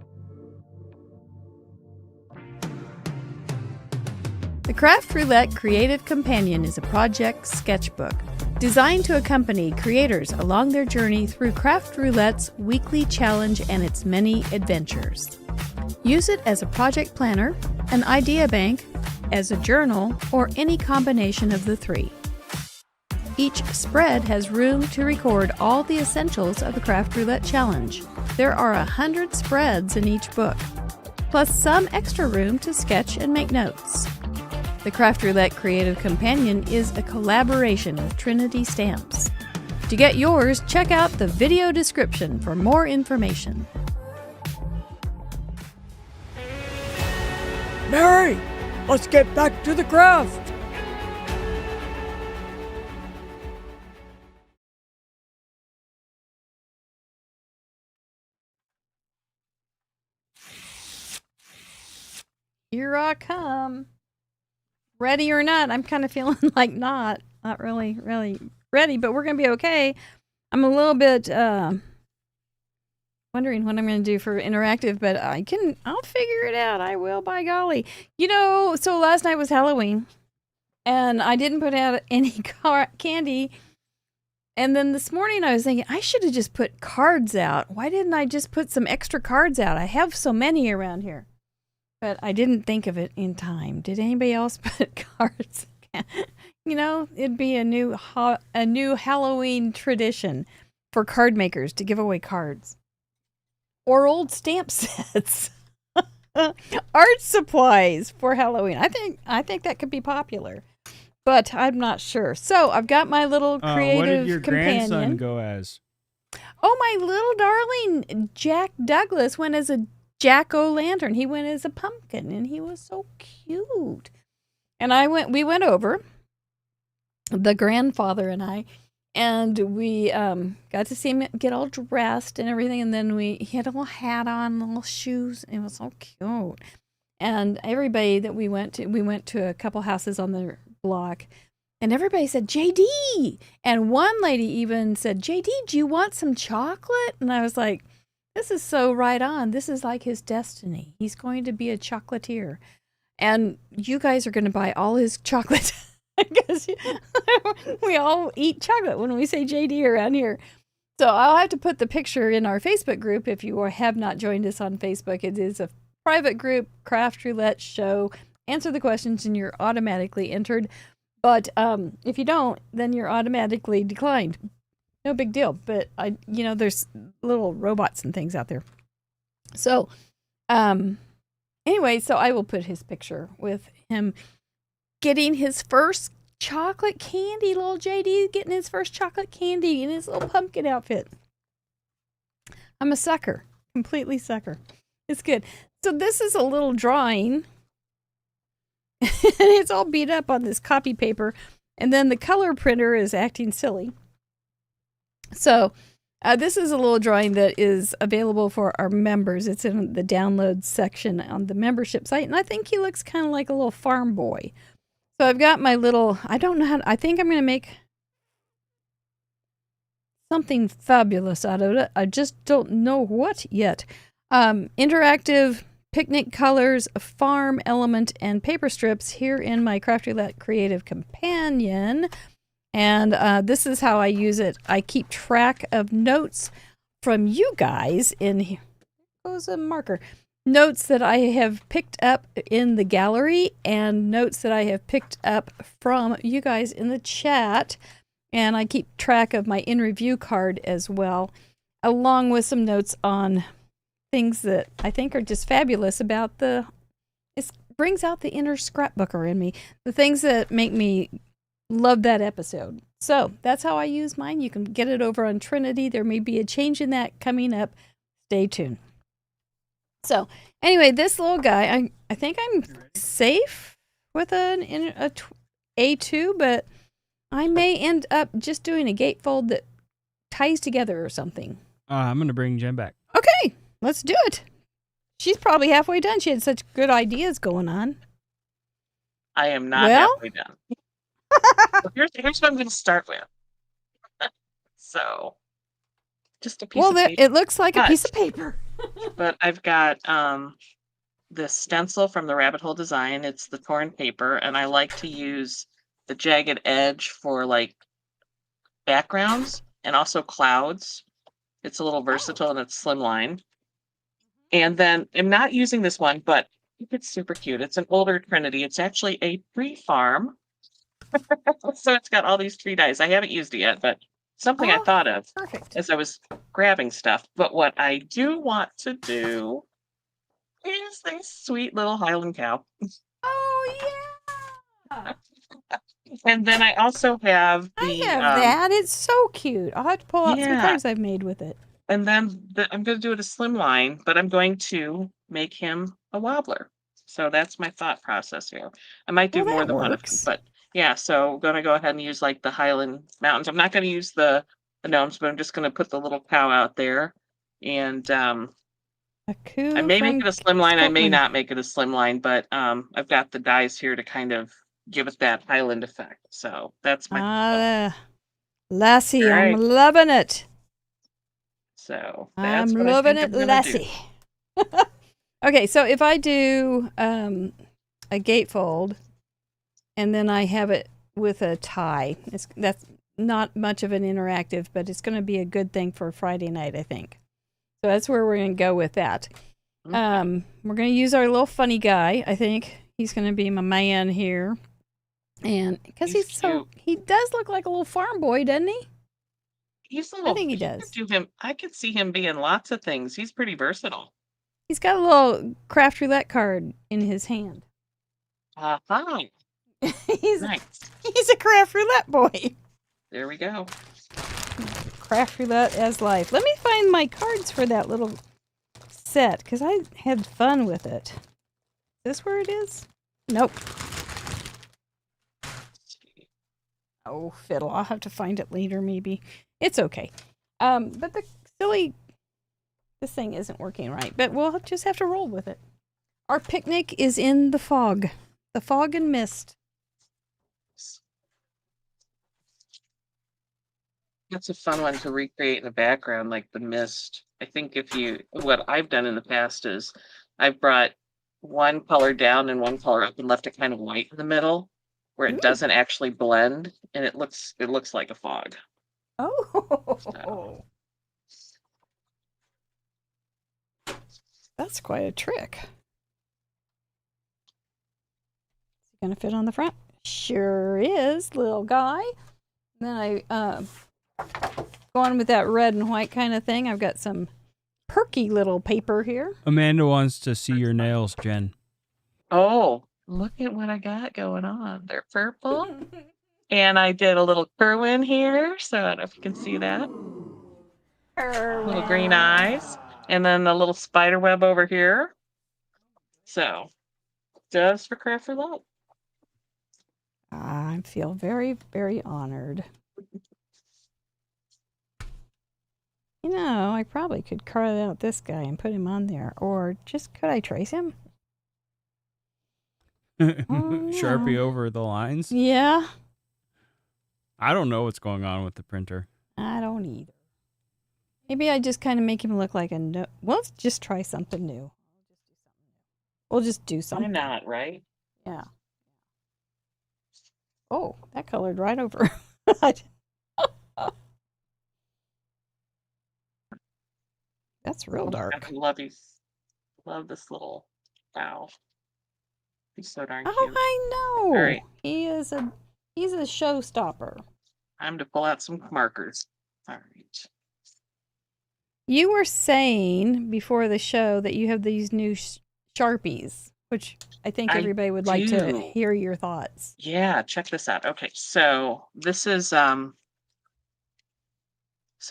The Craft Roulette Creative Companion is a project sketchbook designed to accompany creators along their journey through Craft Roulette's weekly challenge and its many adventures. Use it as a project planner, an idea bank, as a journal, or any combination of the three. Each spread has room to record all the essentials of the Craft Roulette Challenge. There are 100 spreads in each book, plus some extra room to sketch and make notes. The Craft Roulette Creative Companion is a collaboration with Trinity Stamps. To get yours, check out the video description for more information. Mary, let's get back to the craft. Here I come. Ready or not, I'm kind of feeling like not really ready, but we're going to be okay. I'm a little bit wondering what I'm going to do for interactive, but I'll figure it out. I will, by golly. So last night was Halloween, and I didn't put out any candy. And then this morning I was thinking, I should have just put cards out. Why didn't I just put some extra cards out? I have so many around here. But I didn't think of it in time. Did anybody else put cards? It'd be a new Halloween tradition for card makers to give away cards. Or old stamp sets. Art supplies for Halloween. I think that could be popular. But I'm not sure. So I've got my little creative what did your companion. grandson go as? Oh, my little darling Jack Douglas went as a jack-o'-lantern. He went as a pumpkin, and he was so cute. And we went over, the grandfather and I, and we got to see him get all dressed and everything. And then he had a little hat on, little shoes. It was so cute. And everybody that we went to a couple houses on the block, and everybody said, JD. And one lady even said, JD, do you want some chocolate? And I was like, this is so right on. This is like his destiny. He's going to be a chocolatier. And you guys are going to buy all his chocolate. Because we all eat chocolate when we say JD around here. So I'll have to put the picture in our Facebook group if you have not joined us on Facebook. It is a private group, Craft Roulette Show. Answer the questions and you're automatically entered. But if you don't, then you're automatically declined. No big deal, but there's little robots and things out there. So, anyway, so I will put his picture with him getting his first chocolate candy. Little JD getting his first chocolate candy in his little pumpkin outfit. I'm a sucker. Completely sucker. It's good. So this is a little drawing. And it's all beat up on this copy paper. And then the color printer is acting silly. So this is a little drawing that is available for our members. It's in the download section on the membership site. And I think he looks kind of like a little farm boy. So I've got my little, I don't know how, I think I'm going to make something fabulous out of it. I just don't know what yet. Interactive picnic colors, a farm element, and paper strips here in my Craft Roulette Creative Companion. And this is how I use it. I keep track of notes from you guys in here. Goes a marker. Notes that I have picked up in the gallery and notes that I have picked up from you guys in the chat. And I keep track of my in-review card as well, along with some notes on things that I think are just fabulous about it brings out the inner scrapbooker in me. The things that make me love that episode. So that's how I use mine. You can get it over on Trinity. There may be a change in that coming up. Stay tuned. So anyway, this little guy, I think I'm safe with a A2, but I may end up just doing a gatefold that ties together or something. I'm going to bring Jen back. Okay, let's do it. She's probably halfway done. She had such good ideas going on. I am not halfway done. So here's what I'm going to start with. So, just a piece of paper. It looks like a piece of paper. But I've got this stencil from the Rabbit Hole Design. It's the torn paper, and I like to use the jagged edge for like backgrounds and also clouds. It's a little versatile and it's slimline. And then I'm not using this one, but it's super cute. It's an older Trinity. It's actually a tree farm. So it's got all these tree dies. I haven't used it yet, but something I thought of as I was grabbing stuff. But what I do want to do is this sweet little Highland cow. Oh, yeah. And then I also have I have that. It's so cute. I'll have to pull out some cards I've made with it. And then I'm going to do it a slim line, but I'm going to make him a wobbler. So that's my thought process here. I might do more than one of them, but yeah, so I'm going to go ahead and use like the Highland Mountains. I'm not going to use the gnomes, but I'm just going to put the little cow out there. And I may make it a slim line. I may not make it a slim line, but I've got the dies here to kind of give it that Highland effect. So that's my Lassie, right. I'm loving it. So that's I'm loving it, Lassie. Okay, so if I do a gatefold and then I have it with a tie, that's not much of an interactive, but it's going to be a good thing for Friday night, I think. So that's where we're going to go with that. Okay. We're going to use our little funny guy. I think he's going to be my man here. And because he does look like a little farm boy, doesn't he? I think he does. I could see him being lots of things. He's pretty versatile. He's got a little Craft Roulette card in his hand. Nice. He's a Craft Roulette boy. There we go. Craft Roulette as life. Let me find my cards for that little set because I had fun with it. Is this where it is? Nope. Oh, fiddle. I'll have to find it later, maybe. It's okay. But this thing isn't working right, but we'll just have to roll with it. Our picnic is in the fog and mist. That's a fun one to recreate in the background, like the mist. I think what I've done in the past is I've brought one color down and one color up and left it kind of white in the middle where it doesn't actually blend and it looks like a fog. Oh. So. That's quite a trick. Is it gonna fit on the front? Sure is, little guy. And then I go on with that red and white kind of thing. I've got some perky little paper here. Amanda wants to see your nails, Jen. Oh, look at what I got going on. They're purple. And I did a little Kerwin here, so I don't know if you can see that. Little green eyes. And then the little spider web over here. So, just for Craft Roulette. I feel very, very honored. You know, I probably could carve out this guy and put him on there. Or just, could I trace him? Sharpie over the lines. Yeah. I don't know what's going on with the printer. I don't either. Maybe I just kind of make him look like a no. Well, let's just try something new. We'll just do Why something. not, right? Yeah. Oh, that colored right over. That's real dark. I love this little bow. He's so darn cute. Oh, I know. All right. He's a showstopper. Time to pull out some markers. All right. You were saying before the show that you have these new Sharpies, which I think I everybody would like to do. hear your thoughts. Yeah, check this out. Okay, so this is some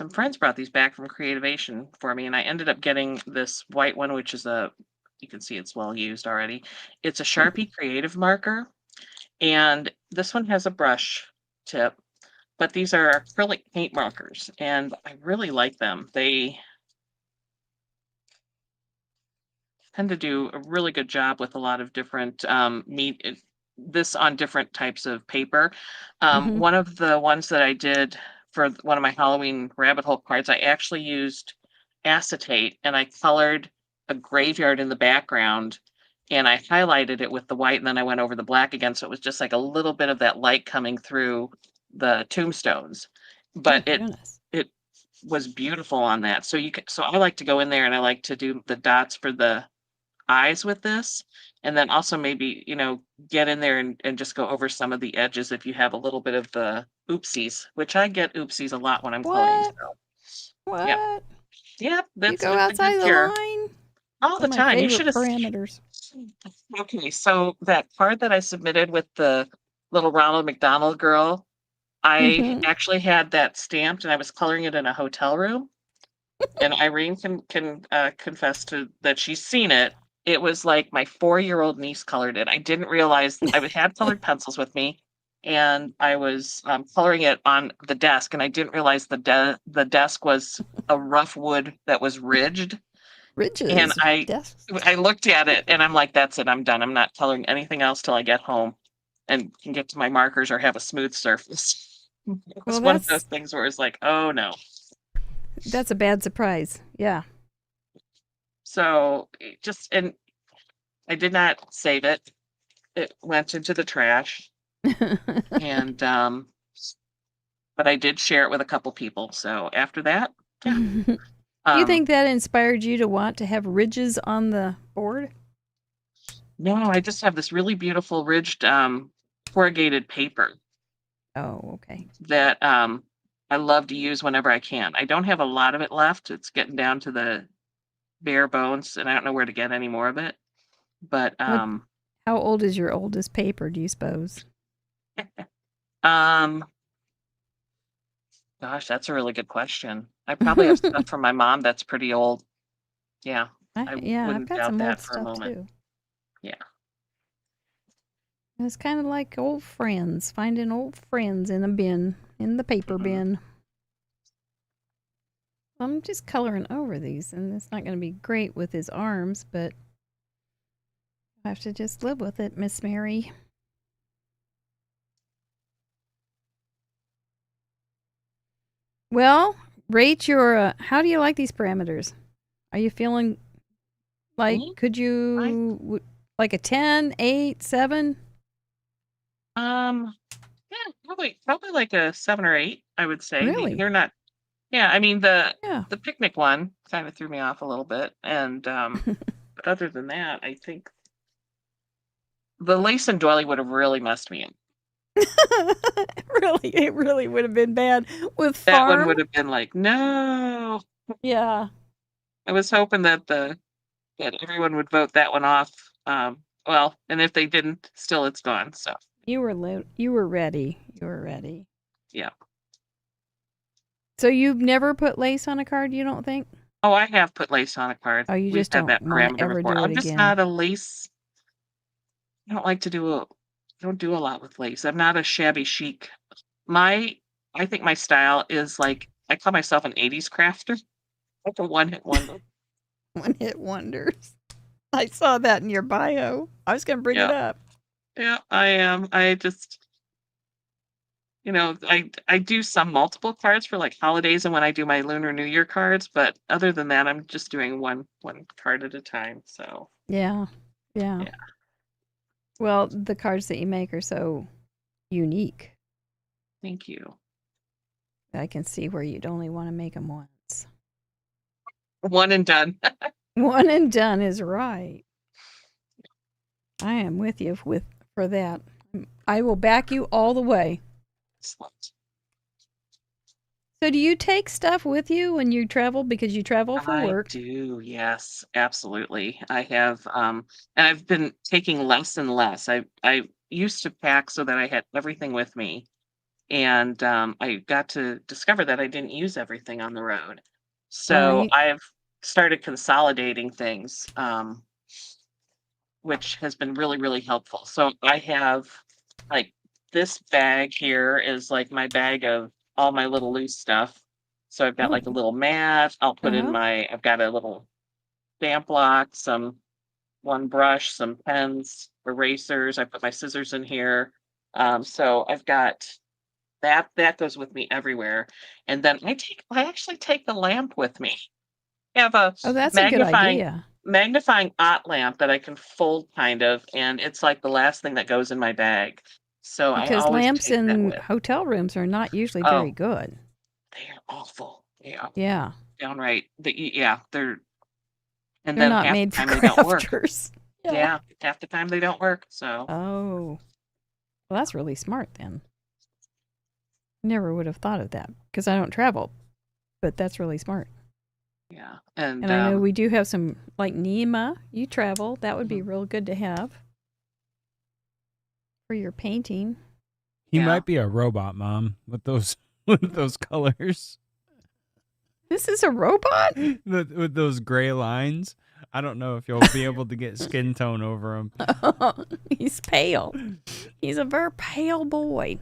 friends brought these back from Creativation for me, and I ended up getting this white one, which is you can see it's well used already. It's a Sharpie Creative marker, and this one has a brush tip, but these are acrylic paint markers, and I really like them. They tend to do a really good job with a lot of different this on different types of paper. One of the ones that I did for one of my Halloween rabbit hole cards, I actually used acetate and I colored a graveyard in the background and I highlighted it with the white and then I went over the black again. So it was just like a little bit of that light coming through the tombstones, but it was beautiful on that. So I like to go in there and I like to do the dots for the eyes with this. And then also maybe, get in there and just go over some of the edges if you have a little bit of the oopsies, which I get oopsies a lot when I'm coloring. So. What? Yep. That's you go outside the line? All the time. You should have parameters. Okay, so that card that I submitted with the little Ronald McDonald girl, I actually had that stamped and I was coloring it in a hotel room. And Irene can confess to that she's seen it. It was like my 4-year-old niece colored it. I didn't realize I had colored pencils with me, and I was coloring it on the desk, and I didn't realize the desk was a rough wood that was ridged. Ridges. And I looked at it, and I'm like, "That's it. I'm done. I'm not coloring anything else till I get home, and can get to my markers or have a smooth surface." It was one of those things where it's like, "Oh no." That's a bad surprise. Yeah. So and I did not save it. It went into the trash. And but I did share it with a couple people. So after that, yeah. Do you think that inspired you to want to have ridges on the board? No, I just have this really beautiful ridged corrugated paper. Oh, okay. That I love to use whenever I can. I don't have a lot of it left. It's getting down to the bare bones, and I don't know where to get any more of it. But how old is your oldest paper, do you suppose? Gosh, that's a really good question. I probably have stuff from my mom that's pretty old. Yeah. I've got some old stuff too. Yeah. It's kind of like old friends, finding old friends in a bin, in the paper bin. I'm just coloring over these, and it's not going to be great with his arms, but I have to just live with it, Miss Mary. Well, rate your, how do you like these parameters? Are you feeling like, could you, like a 10, 8, 7? Yeah, probably like a 7 or 8, I would say. Really? They're not, yeah, I mean, the picnic one kind of threw me off a little bit. And, but other than that, I think the lace and doily would have really messed me in. It really would have been bad with that farm. one would have been like, no. Yeah. I was hoping that that everyone would vote that one off. Well, and if they didn't, still it's gone. So You were ready. You were ready. Yeah. So you've never put lace on a card, you don't think? Oh, I have put lace on a card. Oh, you We've just had don't that want to parameter ever before. do it I'm just again. not a lace. I don't like to don't do a lot with lace. I'm not a shabby chic. I think my style is like, I call myself an 80s crafter. Like a one-hit wonder. One-hit wonders. I saw that in your bio. I was going to bring it Yeah. up. Yeah, I am. I just, I do some multiple cards for like holidays and when I do my Lunar New Year cards, but other than that, I'm just doing one card at a time. So Yeah. yeah, Well, the cards that you make are so unique. thank you. I can see where you'd only want to make them once. One and done. One and done is right. I am with you for that. I will back you all the way. Excellent. So do you take stuff with you when you travel because you travel for I work? do, yes, absolutely. I have, and I've been taking less and less. I used to pack so that I had everything with me, and I got to discover that I didn't use everything on the road. So Right. I've started consolidating things, which has been really, really helpful. So I have like this bag here is like my bag of all my little loose stuff. So I've got like a Oh. little mat. I'll put in Uh-huh. I've got a little stamp block, one brush, some pens, erasers. I put my scissors in here. So I've got that goes with me everywhere. And then I actually take the lamp with me. I have a Oh, that's a good magnifying idea. art lamp that I can fold kind of, and it's like the last thing that goes in my bag. So I Because always lamps take that in with. hotel rooms are not usually very Oh, good. they are awful. They are Yeah. downright. Yeah, and They're then not half the made for time they don't work. crafters. Yeah. Yeah, half the time they don't work. So Oh. Well, that's really smart then. Never would have thought of that because I don't travel, but that's really smart. yeah, and And I know we do have some, like Nima, you travel. That would be Mhm. real good to have for your painting. He Yeah. might be a robot, Mom, with those with those colors, This is a robot? with those gray lines. I don't know if you'll be able to get skin tone over them. He's pale. He's a very pale boy.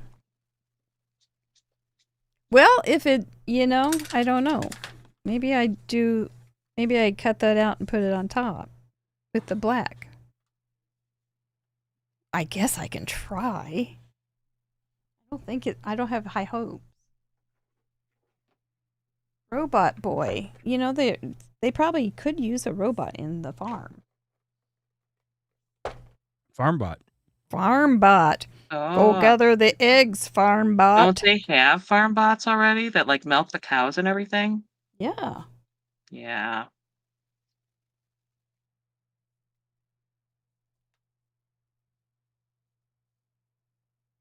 Well, if it, I don't know. Maybe I cut that out and put it on top with the black. I guess I can try. I don't have high hopes. Robot boy. They probably could use a robot in the farm. Farmbot. Farmbot. Go Oh, gather the eggs, Farmbot. don't they have farm bots already that like milk the cows and everything? Yeah. Yeah.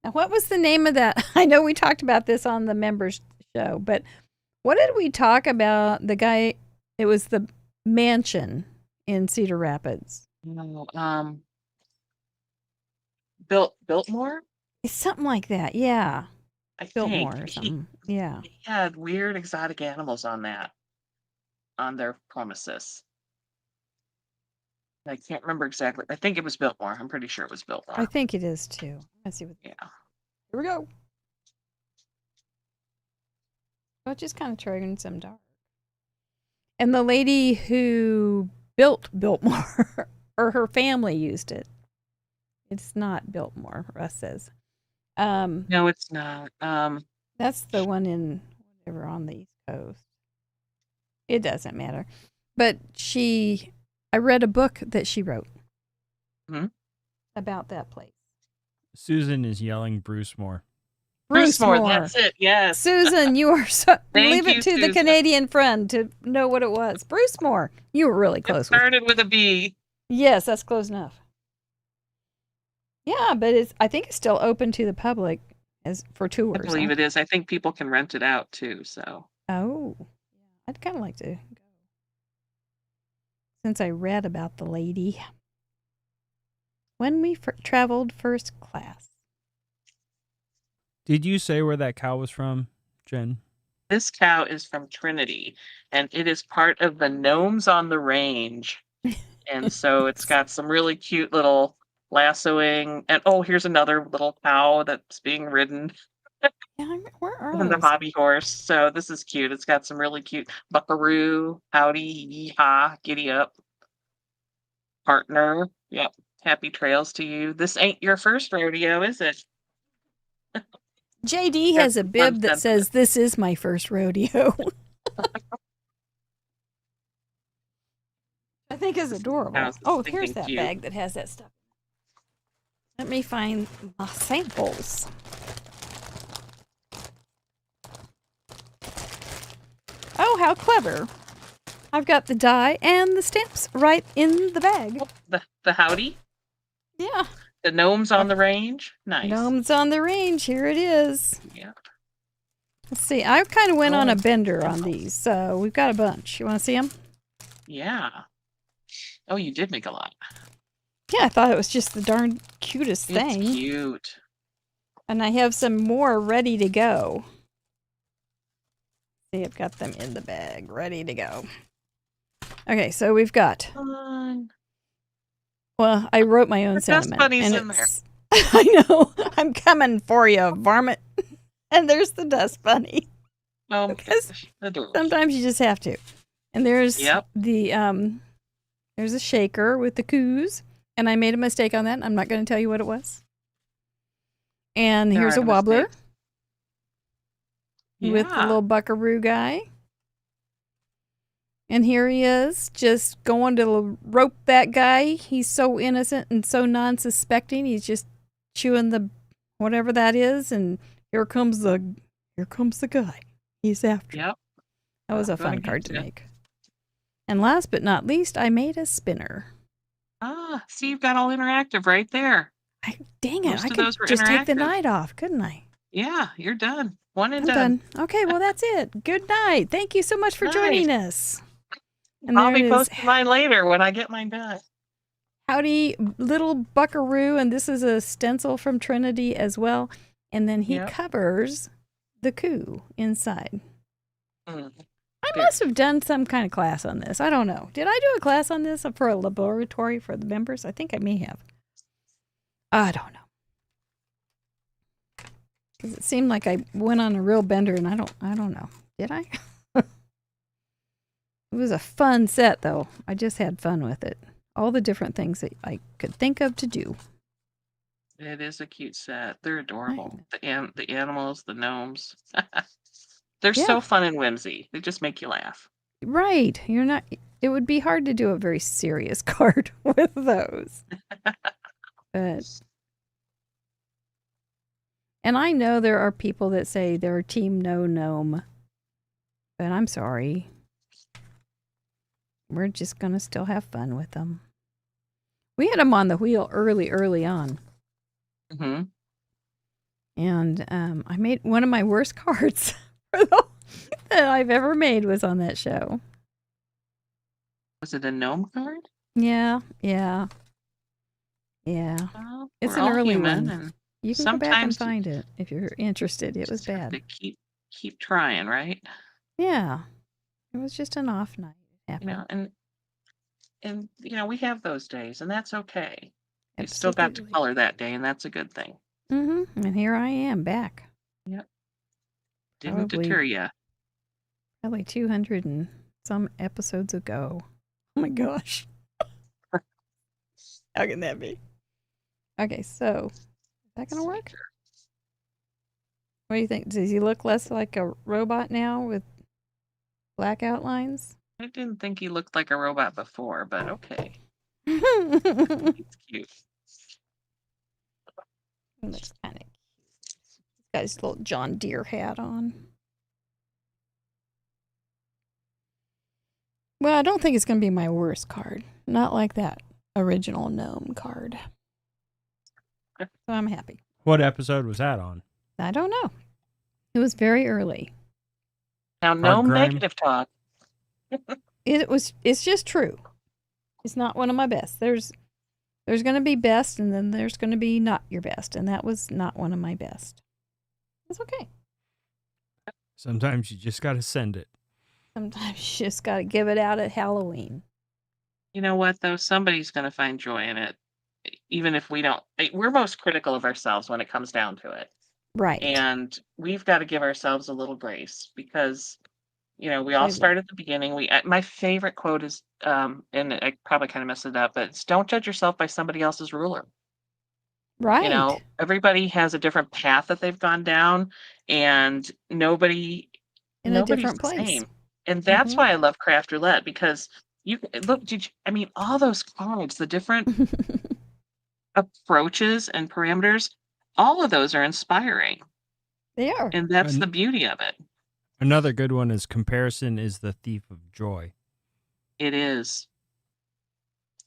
Now, what was the name of that? I know we talked about this on the members show, but what did we talk about? The guy, it was the mansion in Cedar Rapids. No, Biltmore, It's something like that. Yeah. I think Biltmore or something. Yeah. he had weird exotic animals on their premises. I can't remember exactly. I think it was Biltmore. I'm pretty sure it was I Biltmore. think it is too. Let's see what. Yeah. Here we go. Oh, just kind of triggering some dark. And the lady who built Biltmore, or her family used it. It's not Biltmore, Russ says. No, it's not. That's the one in whatever on the East Coast. It doesn't matter. But I read a book that she wrote about that place. Susan is yelling Bruce Moore. Bruce Moore. That's it. Yes. Susan, you are so. Thank Leave it you, to the Susan. Canadian friend to know what it was. Bruce Moore. You were really It close. started with a B. Yes, that's close enough. Yeah, but I think it's still open to the public as for tours. I believe it is. I think people can rent it out too. So. Oh, I'd kind of like to go since I read about the lady when we traveled first class. Did you say where that cow was from, Jen? This cow is from Trinity, and it is part of the Gnomes on the Range. And so it's got some really cute little lassoing. And oh, here's another little cow that's being ridden. Yeah, where are And the those? hobby horse. So this is cute. It's got some really cute buckaroo, howdy, yeehaw, giddy up, partner. Yep. Happy trails to you. This ain't your first rodeo, is it? JD Got has a some fun bib that sentiment. says, "This is my first rodeo." I think is adorable. Sounds Oh, stinking here's that cute. bag that has that stuff. Let me find my samples. Oh, how clever. I've got the die and the stamps right in the bag. The howdy, Yeah. the Gnomes on the Range. Nice. Gnomes on the Range. Here it is. Yeah. Let's see. I kind of went on a Oh, bender on wow. these, so we've got a bunch. You want to see them? Yeah. Oh, you did make a lot. Yeah, I thought it was just the darn cutest thing. It's cute. And I have some more ready to go. See, I've got them in the bag, ready to go. Okay, so we've got. Fun. Well, I wrote my own The dust sentiment. bunny's and in there. it's- I know. I'm coming for you, varmint. And there's the dust bunny. Oh my Because gosh. Adorable. sometimes you just have to. And there's Yep. the there's a shaker with the coos, and I made a mistake on that. I'm not going to tell you what it was. And There here's a are wobbler mistakes. with the Yeah. little buckaroo guy. And here he is, just going to rope that guy. He's so innocent and so non-suspecting. He's just chewing the whatever that is, and here comes the guy. He's after. Yep. That was a Gonna fun get card to ya. make. And last but not least, I made a spinner. Ah, see, you've got all interactive right there. Dang it! Most I of could those were just take the interactive. night off, couldn't I? Yeah, you're done. One and I'm done. done. Okay, well that's it. Good night. Thank you so much for Night. joining us. And I'll there be it is. posting mine later when I get mine done. Howdy, little buckaroo, and this is a stencil from Trinity as well. And then he Yep. covers the coup inside. Mm. I There. must have done some kind of class on this. I don't know. Did I do a class on this for a laboratory for the members? I think I may have. I don't know. 'Cause it seemed like I went on a real bender, and I don't know. Did I? It was a fun set, though. I just had fun with it. All the different things that I could think of to do. It is a cute set. They're adorable. The animals, the gnomes. They're Yeah. so fun and whimsy. They just make you laugh. Right. You're not. It would be hard to do a very serious card with those. But. And I know there are people that say they're team no gnome. But I'm sorry. We're just going to still have fun with them. We had them on the wheel early on. Hmm. And I made one of my worst cards that I've ever made was on that show. Was it a gnome card? Yeah. Well, It's we're an all early human, one. and You can go back and sometimes find it if you're interested. It was just have bad. to keep trying, right? Yeah. It was just an off night. It You happened. know, and we have those days, and that's okay. You still got to Absolutely. color that day, and that's a good thing. Mm-hmm. And here I am back. Didn't Probably- deter you. Probably 200 and some episodes ago. Oh my gosh. How can that be? Okay, so is that going to work? What do you think? Does he look less like a robot now with black outlines? I didn't think he looked like a robot before, but okay. Looks It's cute. kind of cute. He's got his little John Deere hat on. Well, I don't think it's going to be my worst card. Not like that original gnome card. So I'm happy. What episode was that on? I don't know. It was very early. Now, no grime. negative talk. It's just true. It's not one of my best. There's going to be best, and then there's going to be not your best, and that was not one of my best. It's okay. Sometimes you just got to send it. Sometimes you just got to give it out at Halloween. You know what, though? Somebody's going to find joy in it, even if we don't. We're most critical of ourselves when it comes down to it. Right. And we've got to give ourselves a little grace because, we all Absolutely. start at the beginning. My favorite quote is, and I probably kind of messed it up, but it's don't judge yourself by somebody else's ruler. Right. Everybody has a different path that they've gone down, and nobody's In a different the place. same. And that's Mhm. why I love craft roulette, because look, all those cards, the different approaches and parameters, all of those are inspiring. They are. And that's the beauty of it. Another good one is comparison is the thief of joy. It is.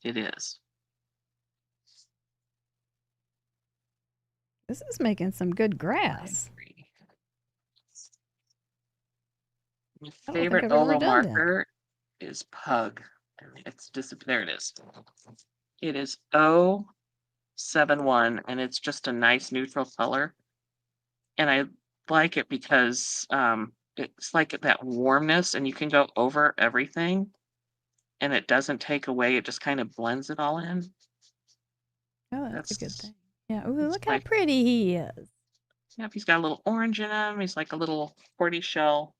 It is. This is making some good grass. My I don't think favorite I've ever Olo done that. marker is Pug. It's there it is. It is 071, and it's just a nice neutral color. And I like it because it's like that warmness, and you can go over everything, and it doesn't take away. It just kind of blends it all in. Oh, that's a good That's thing. Yeah. Ooh, that's look how my pretty he is. Yeah, he's got a little orange in him. He's like a little tortoiseshell.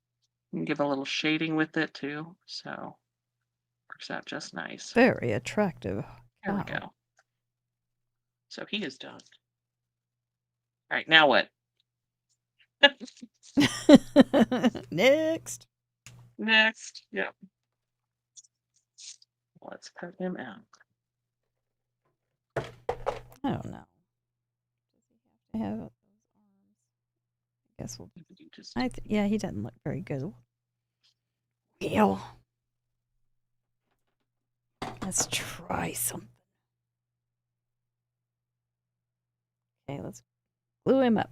You can give a little shading with it too. So works out just nice. Very attractive. There we cow. go. So he is done. All right, now what? Next. Next. Yep. Let's cut him out. I don't know. Does he have to have those arms? I guess we'll. You just Yeah, he doesn't look very good. Well, let's try something. Okay, let's glue him up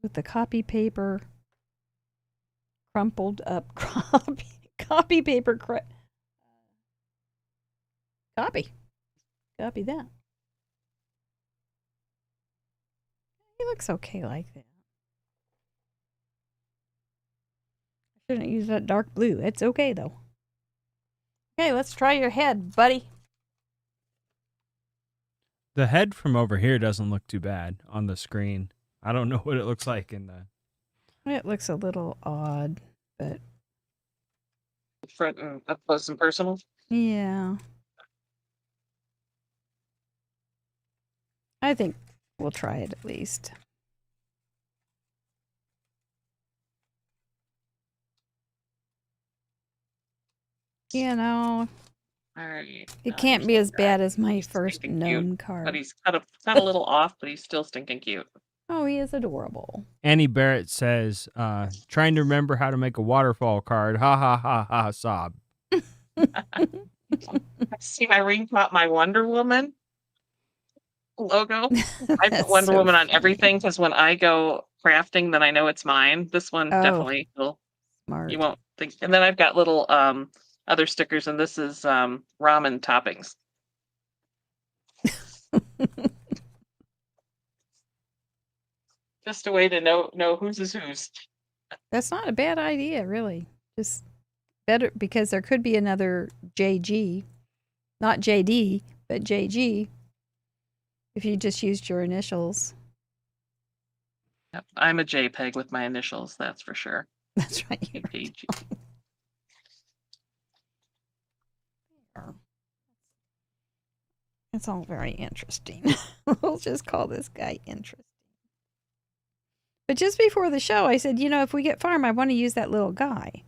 with the copy paper crumpled up. Copy paper. Copy that. He looks okay like that. I shouldn't use that dark blue. It's okay though. Okay, let's try your head, buddy. The head from over here doesn't look too bad on the screen. I don't know what it looks like in the... It looks a little odd, but front and up close and personal. yeah. I think we'll try it at least. You know, All right. it can't be as bad as my first stinking gnome cute. card. But he's cut a little off, but he's still stinking cute. Oh, he is adorable. Annie Barrett says, trying to remember how to make a waterfall card. Ha ha ha ha sob. See my ring pop, my Wonder Woman logo. I put That's Wonder so Woman on funny. everything because when I go crafting, then I know it's mine. This one Oh. definitely will. Smart. You won't think. And then I've got little other stickers, and this is ramen toppings. Just a way to know whose is whose. That's not a bad idea, really. Just better because there could be another JG, not JD, but JG. If you just used your initials. Yep, I'm a JPEG with my initials, that's for sure. That's right. You JPG. are. It's all very interesting. We'll just call this guy interesting. But just before the show, I said, if we get farm, I want to use that little guy.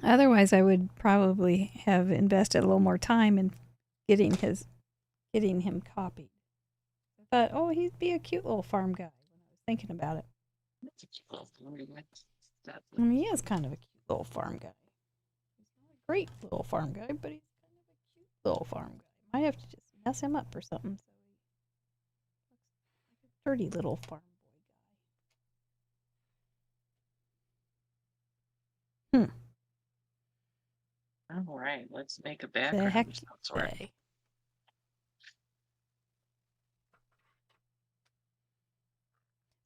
Otherwise, I would probably have invested a little more time in getting him copied. I thought, he'd be a cute little farm guy when I was thinking about it. That's a cute little thing. I mean, he is kind of a cute little farm guy. He's not a great little farm guy, but he's kind of a cute little farm guy. Might have to just mess him up or something. So he looks like a dirty little farm boy guy. All right, let's make a The background heck of some sort. day.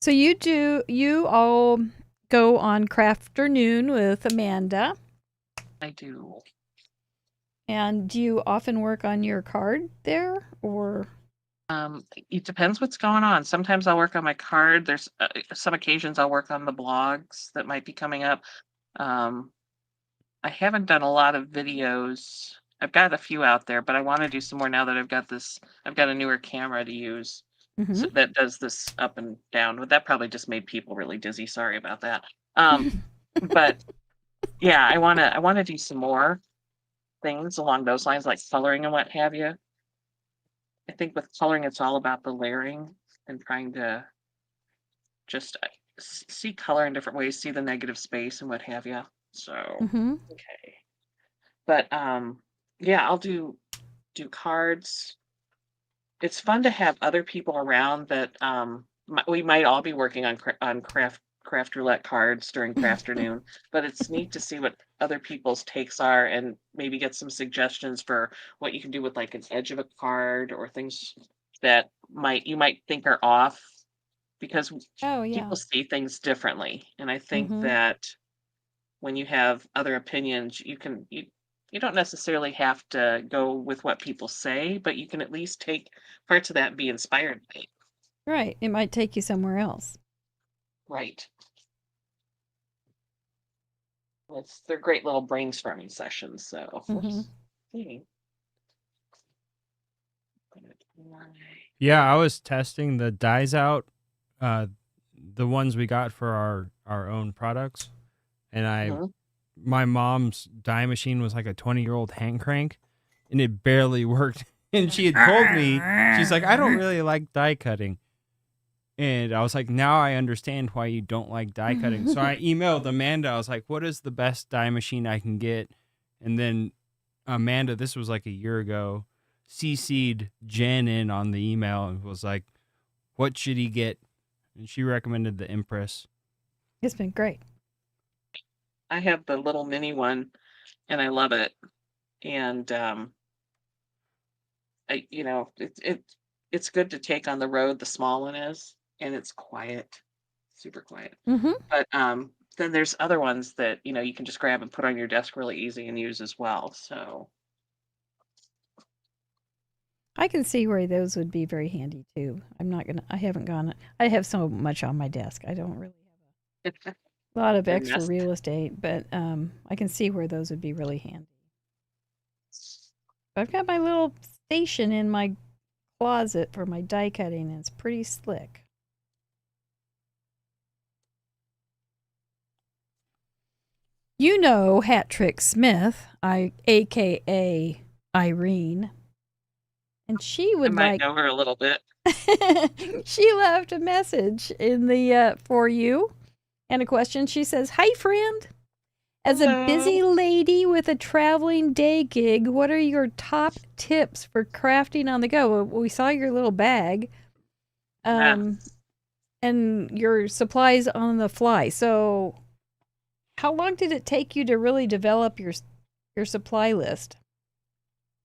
So you all go on craft afternoon with Amanda. I do. And do you often work on your card there, or? It depends what's going on. Sometimes I'll work on my card. There's some occasions I'll work on the blogs that might be coming up. Um, I haven't done a lot of videos. I've got a few out there, but I want to do some more now that I've got a newer camera to use Mhm. that does this up and down. But that probably just made people really dizzy. Sorry about that. But yeah, I wanna do some more things along those lines, like coloring and what have you. I think with coloring, it's all about the layering and trying to just see color in different ways, see the negative space and what have you. So, Mhm. okay. But yeah, I'll do cards. It's fun to have other people around that we might all be working on craft roulette cards during craft afternoon, but it's neat to see what other people's takes are and maybe get some suggestions for what you can do with like an edge of a card or things that you might think are off because Oh yeah. people see things differently. And I think Mhm. that when you have other opinions, you don't necessarily have to go with what people say, but you can at least take parts of that and be inspired by it. Right. It might take you somewhere else. Right. They're great little brainstorming sessions. So Mhm. see. Yeah, I was testing the dies out, uh, the ones we got for our own products, and Mhm. my mom's die machine was like a 20-year-old hand crank, and it barely worked. And she had told me, she's like, I don't really like die cutting. And I was like, now I understand why you don't like die cutting. So I emailed Amanda. I was like, what is the best die machine I can get? And then Amanda, this was like a year ago, CC'd Jenn in on the email and was like, what should he get? And she recommended the Empress. It's been great. I have the little mini one and I love it. And it's good to take on the road, the small one is, and it's quiet, super quiet. Mhm. But then there's other ones that you can just grab and put on your desk really easy and use as well. So I can see where those would be very handy too. I haven't gone. I have so much on my desk. I don't really it's have a lot of a extra nest. real estate, but I can see where those would be really handy. I've got my little station in my closet for my die cutting, and it's pretty slick. You know Hat Trick Smith, aka Irene, and she I would might like. know her a little bit. She left a message in the for you and a question. She says, "Hi, friend. As a Hello. busy lady with a traveling day gig, what are your top tips for crafting on the go?" Well, we saw your little bag, Yeah. and your supplies on the fly. So, how long did it take you to really develop your supply list?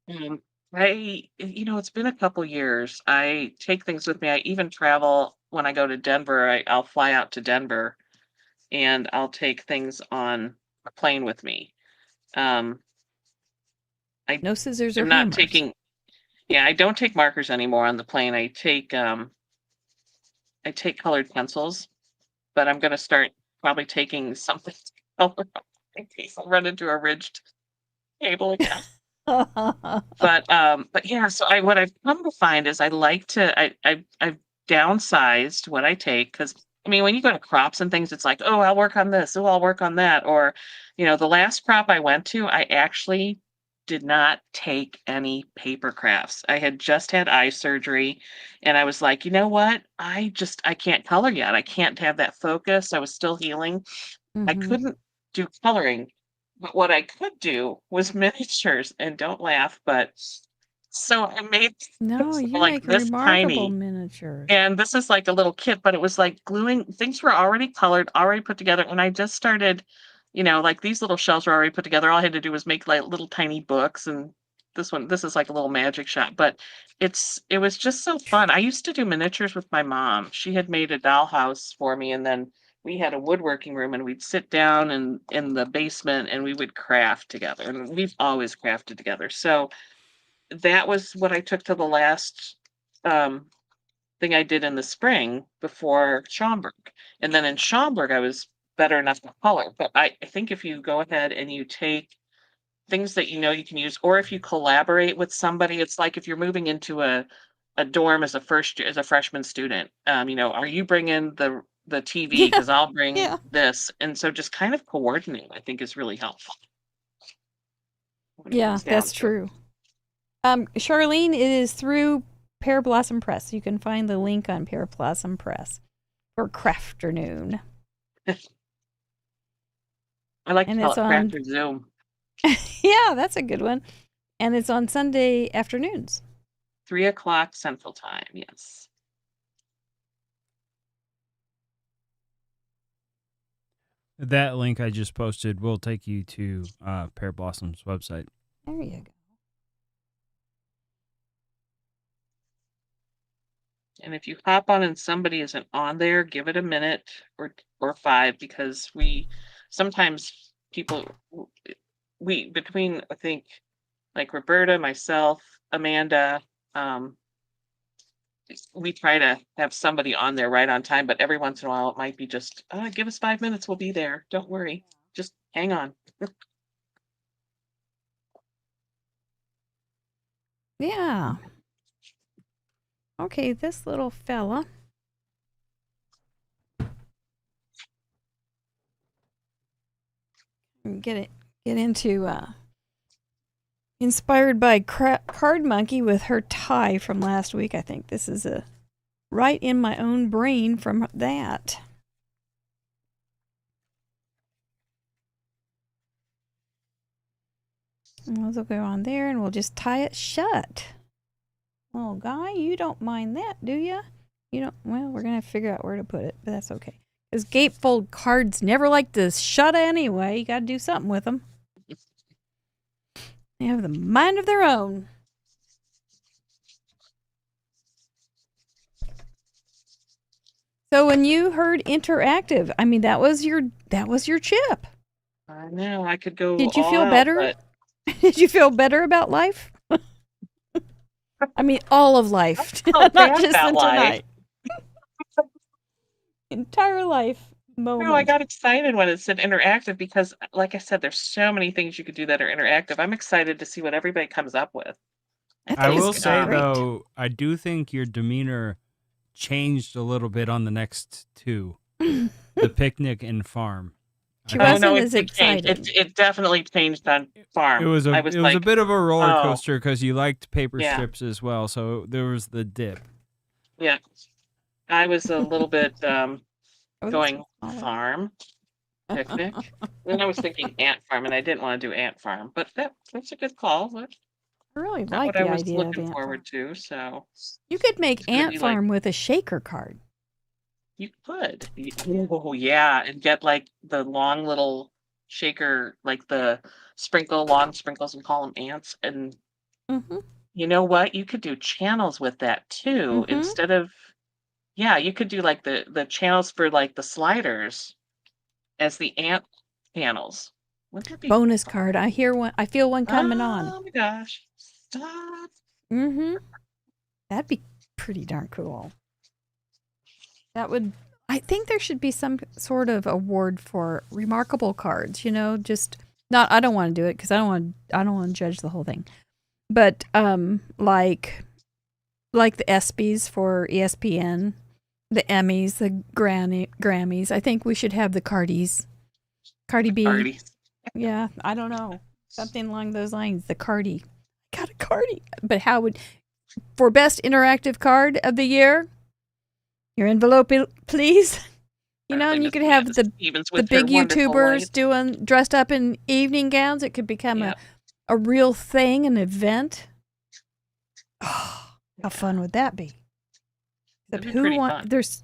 Um, it's been a couple years. I take things with me. I even travel when I go to Denver. I'll fly out to Denver and I'll take things on a plane with me. Um, I No scissors or am not hammers. taking, yeah, I don't take markers anymore on the plane. I take colored pencils, but I'm gonna start probably taking something to color in case I run into a ridged table again. But yeah, so what I've come to find is I like to I've downsized what I take because I mean when you go to crops and things, it's like, oh, I'll work on this, oh, I'll work on that. Or, the last crop I went to, I actually did not take any paper crafts. I had just had eye surgery and I was like, you know what? I can't color yet. I can't have that focus. I was still healing. I Mm-hmm. couldn't do coloring, but what I could do was miniatures, and don't laugh, but so I made No, things that you were like make this remarkable tiny, miniatures. and this is like a little kit, but it was like gluing things were already colored, already put together, and I just started, like these little shelves were already put together. All I had to do was make like little tiny books and this is like a little magic shot, but it was just so fun. I used to do miniatures with my mom. She had made a dollhouse for me, and then we had a woodworking room, and we'd sit down in the basement and we would craft together. And we've always crafted together. So that was what I took to the last um thing I did in the spring before Schaumburg. And then in Schaumburg, I was better enough to color. But I think if you go ahead and you take things that you know you can use, or if you collaborate with somebody, it's like if you're moving into a dorm as a freshman student, are you bringing the TV Yeah. because I'll bring Yeah. this, and so just kind of coordinate, I think, is really helpful. when it Yeah, comes down that's to it. true. Charlene, it is through Pear Blossom Press. You can find the link on Pear Blossom Press for Crafternoon. I like And to call it's it on- Crafter Zoom. Yeah, that's a good one. And it's on Sunday afternoons. 3:00 Central Time. Yes. That link I just posted will take you to Pear Blossom's website. There you go. And if you hop on and somebody isn't on there, give it a minute or 5, because sometimes people between, I think, like Roberta, myself, Amanda, we try to have somebody on there right on time, but every once in a while it might be just, give us 5 minutes, we'll be there. Don't worry. Just hang on. Yeah. Okay, this little fella. Get into inspired by Card Monkey with her tie from last week. I think this is right in my own brain from that. And we'll go on there and we'll just tie it shut. Oh, Guy, you don't mind that, do you? You don't. Well, we're gonna have to figure out where to put it, but that's okay. Because gatefold cards never like to shut anyway. You got to do something with them. They have the mind of their own. So when you heard interactive, I mean that was your chip. I know I could go. Did you all feel out, better? but Did you feel better about life? I mean, all of life, I not felt bad just about in life. tonight. Entire life moment. No, I got excited when it said interactive because, like I said, there's so many things you could do that are interactive. I'm excited to see what everybody comes up with. I think will it's say, great. though, I do think your demeanor changed a little bit on the next two. The picnic and farm. She I wasn't think as it changed. excited. It definitely changed on farm. It was I a was bit of a roller oh. coaster because you liked paper Yeah. strips as well, so there was the dip. Yeah, I was a little bit Oh, going that's smaller. farm picnic. Then I was thinking ant farm, and I didn't want to do ant farm, but that's a good call. That's I really not like what the I was idea of looking ant forward farm. to. So You could make It's gonna ant be like- farm with a shaker card. you could. Oh yeah, and get like the long little shaker, like the long sprinkles, and call them ants. And Mm-hmm. you know what? You could do channels with that too, Mhm. instead of. Yeah, you could do like the channels for like the sliders as the ant panels. Wouldn't that be Bonus fun? card. I feel one coming on. Oh my gosh. Stop. Mm-hmm. That'd be pretty darn cool. I think there should be some sort of award for remarkable cards, just not, I don't want to do it because I don't want to judge the whole thing. But like the ESPYs for ESPN, the Emmys, the Grammys. I think we should have the Cardis. Cardi B. Party. Yeah, I don't know. Something along those lines. The Cardi. Got a Cardi. But for best interactive card of the year, your envelope, please. And you could have the big YouTubers dressed up in evening gowns. It could become a real thing, an event. Oh, how fun would that be? That'd be pretty fun. There's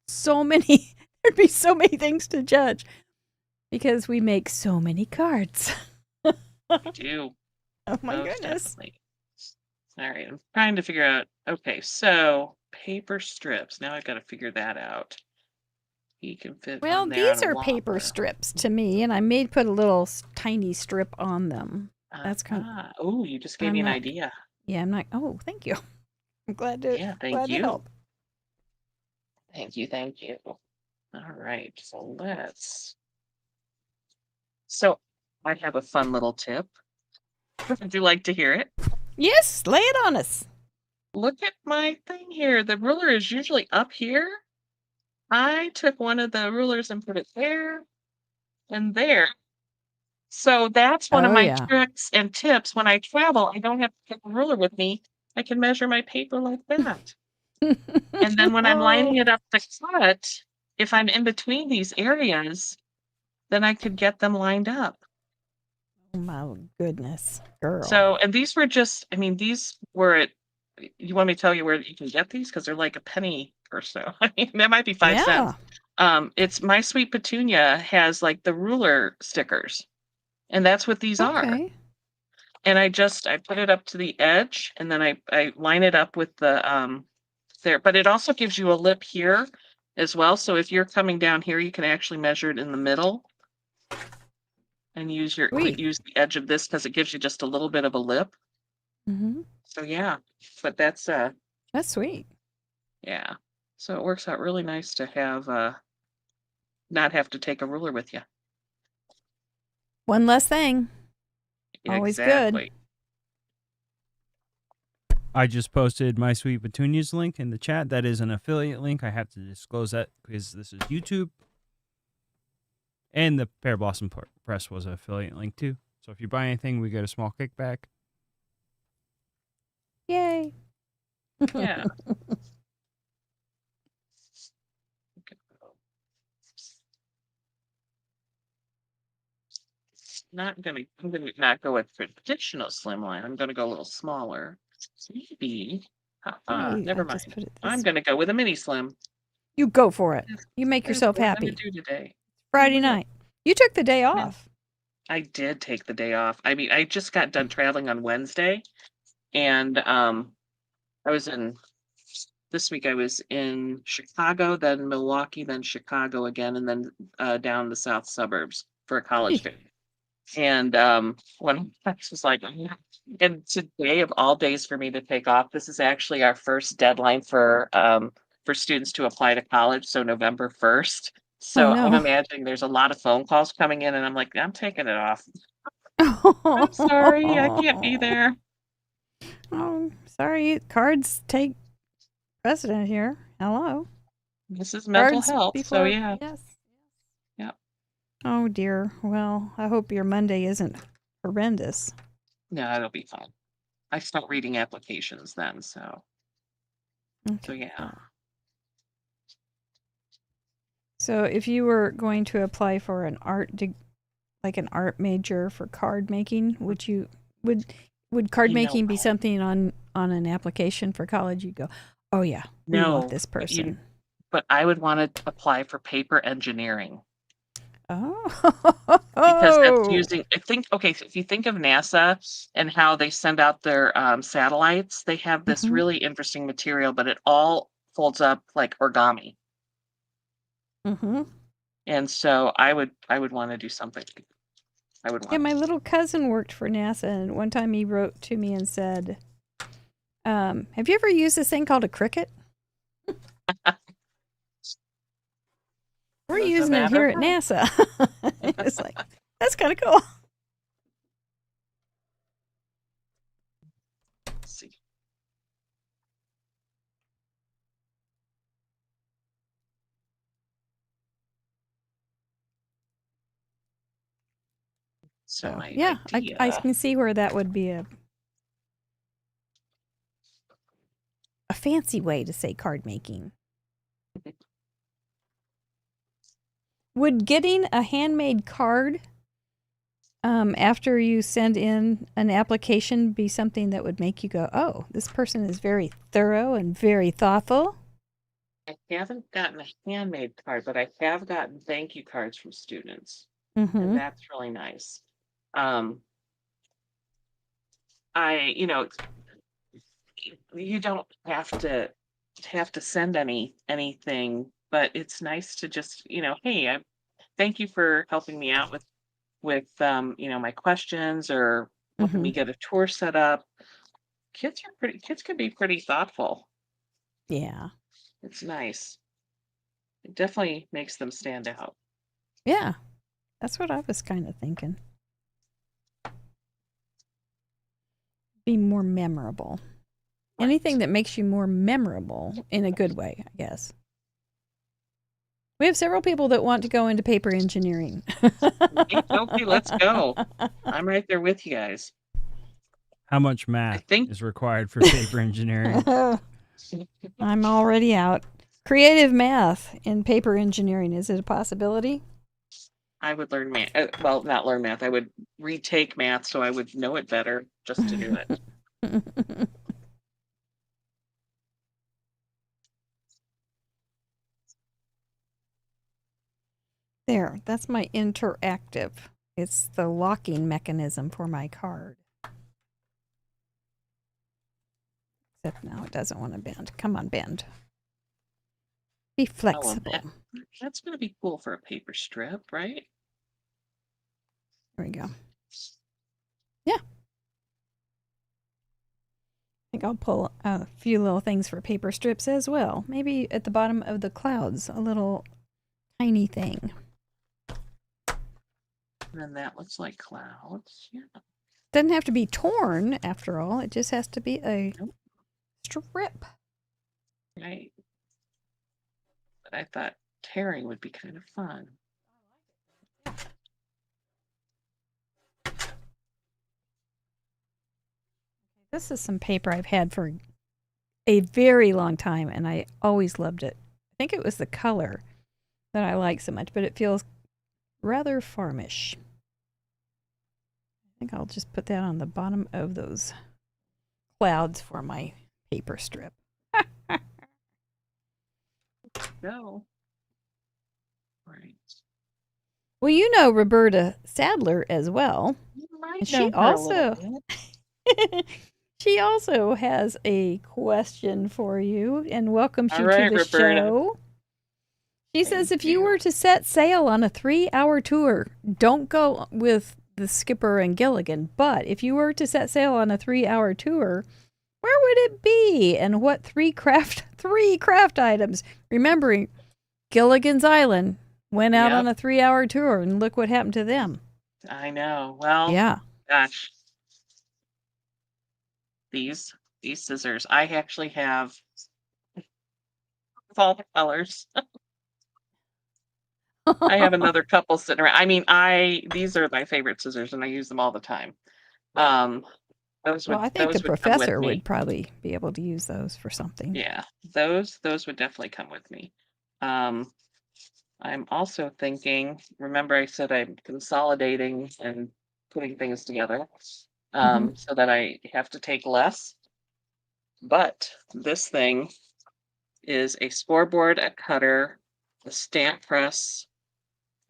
so many. There'd be so many things to judge because we make so many cards. We do. Oh my Most goodness. definitely. All right, I'm trying to figure out. Okay, so paper strips. Now I've got to figure that out. He can fit Well, on there on these a are paper wobbler. strips to me, and I may put a little tiny strip on them. That's kind of, Oh, you just gave I'm me an not, idea. yeah, I'm not, oh, thank you. I'm Yeah, thank you. help. Thank you, thank you. All right, so let's. So I have a fun little tip. Would you like to hear it? Yes, lay it on us. Look at my thing here. The ruler is usually up here. I took one of the rulers and put it there and there. So that's one of Oh, my yeah. tricks and tips. When I travel, I don't have to take a ruler with me. I can measure my paper like that. And then when I'm lining it up to cut, if I'm in between these areas, then I could get them lined up. Oh, my goodness, girl. So, and these were just, I mean, these were at, you want me to tell you where you can get these? Because they're like a penny or so. I mean, that might be 5 cents. It's My Sweet Petunia has like the ruler stickers, and that's what these are. Okay. And I put it up to the edge, and then I line it up with the there. But it also gives you a lip here as well. So if you're coming down here, you can actually measure it in the middle and use the edge of this because it gives you just a little bit of a lip. Mm-hmm. So yeah, but that's sweet. yeah. So it works out really nice to have not have to take a ruler with you. One less thing. Always Exactly. good. I just posted My Sweet Petunias link in the chat. That is an affiliate link. I have to disclose that because this is YouTube. And the Pear Blossom Press was an affiliate link too. So if you buy anything, we get a small kickback. Yay. Yeah. I'm gonna not go with traditional slimline. I'm gonna go a little smaller. Maybe. Never mind. I'm gonna go with a mini slim. You go for it. You make That's yourself what I'm happy. gonna do today. Friday night. You took the day off. I did take the day off. I mean, I just got done traveling on Wednesday, and this week I was in Chicago, then Milwaukee, then Chicago again, and then down the south suburbs for a college fair. And when I was like, and today of all days for me to take off, this is actually our first deadline for students to apply to college, so November 1st. So I'm imagining there's a lot of phone calls coming in, and I'm like, I'm taking it off. I'm sorry, I can't be there. Oh, sorry. Cards take precedent here. Hello. This is mental Cards health, so yeah. Yes. Yep. Oh dear. Well, I hope your Monday isn't horrendous. No, it'll be fine. I start reading applications then, so. Okay. So yeah. So if you were going to apply for an art major for card making, would card making be something on an application for college? You go, oh yeah, we want this person. But I would want to apply for paper engineering. Oh, because that's using. If you think of NASA and how they send out their satellites, they have this really interesting material, but it all folds up like origami. Mm-hmm. And so I would want to do something. Yeah, my little cousin worked for NASA, and one time he wrote to me and said, have you ever used this thing called a Cricut? We're using it here at NASA. It's like, that's kind of cool. Let's see. So yeah, I can see where that would be a fancy way to say card making. Would getting a handmade card after you send in an application be something that would make you go, oh, this person is very thorough and very thoughtful? I haven't gotten a handmade card, but I have gotten thank you cards from students. Mm-hmm. And that's really nice. you don't have to send anything, but it's nice to just, hey, thank you for helping me out with my questions or helping me Mhm. get a tour set up. Kids can be pretty thoughtful. Yeah. It's nice. It definitely makes them stand out. Yeah. That's what I was kind of thinking. Be more memorable. Anything Right. that makes you more memorable in a good way, I guess. We have several people that want to go into paper engineering. Okay, let's go. I'm right there with you guys. How much I math think is required for paper engineering? I'm already out. Creative math in paper engineering, is it a possibility? I would learn math. Well, not learn math. I would retake math so I would know it better just to do it. There, that's my interactive. It's the locking mechanism for my card. Except now it doesn't want to bend. Come on, bend. Be Oh, well, flexible. that's going to be cool for a paper strip, right? There we go. Yeah. I think I'll pull a few little things for paper strips as well. Maybe at the bottom of the clouds, a little tiny thing. And then that looks like clouds. Yeah. Doesn't have to be torn after all. It just has to be a Nope. strip. Right. But I thought tearing would be kind of fun. This is some paper I've had for a very long time, and I always loved it. I think it was the color that I like so much, but it feels rather farmish. I think I'll just put that on the bottom of those clouds for my paper strip. Go. Right. Well, you know Roberta Sadler as well. I And know her a little bit. she also has a question for you and welcomes All you right, to the Roberta. show. She says Thank if you you. were to set sail on a 3-hour tour, don't go with the skipper and Gilligan, but if you were to set sail on a 3-hour tour, where would it be and what three craft items? Remembering Gilligan's Island went out Yep, on a 3-hour tour and look what happened to them. I know. Well, Yeah. gosh, these scissors. I actually have fall colors. I have another couple sitting around. I mean, these are my favorite scissors, and I use them all the time. Um, Well, I think the those would come with professor me. would probably be able to use those for something. Yeah, those would definitely come with me. Um, I'm also thinking. Remember, I said I'm consolidating and putting things together, Mhm. so that I have to take less. But this thing is a scoreboard, a cutter, a stamp press.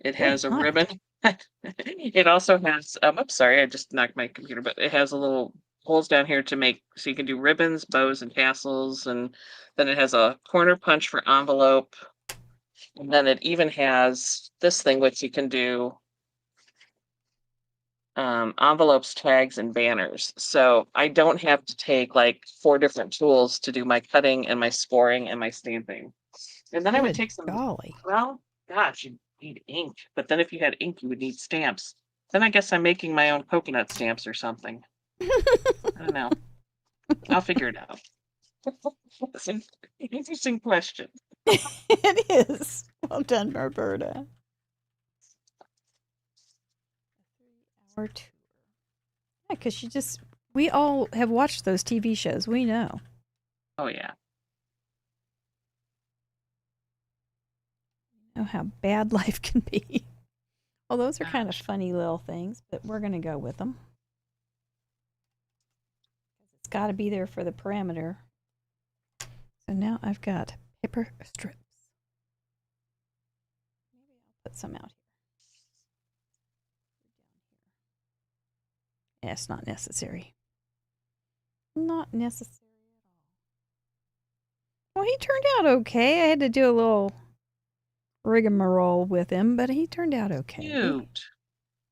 It Good has a night. ribbon. It also has, oops, sorry, I just knocked my computer, but it has a little holes down here to make, so you can do ribbons, bows, and tassels. And then it has a corner punch for envelope. And then it even has this thing, which you can do envelopes, tags, and banners. So I don't have to take like 4 different tools to do my cutting and my scoring and my stamping. And then I would Good take some, golly. well, gosh, you need ink. But then if you had ink, you would need stamps. Then I guess I'm making my own coconut stamps or something. I don't know. I'll figure it out. That's an interesting question. It is. Well done, Roberta. 3-hour tour. Yeah, because we all have watched those TV shows. We know. Oh, yeah. Know how bad life can be. Well, those are kind of Gosh. funny little things, but we're going to go with them. It's got to be there for the parameter. So now I've got paper strips. Maybe I'll put some out here. Yeah, it's not necessary. Not necessary at all. Well, he turned out okay. I had to do a little rigmarole with him, but he turned out okay. Cute.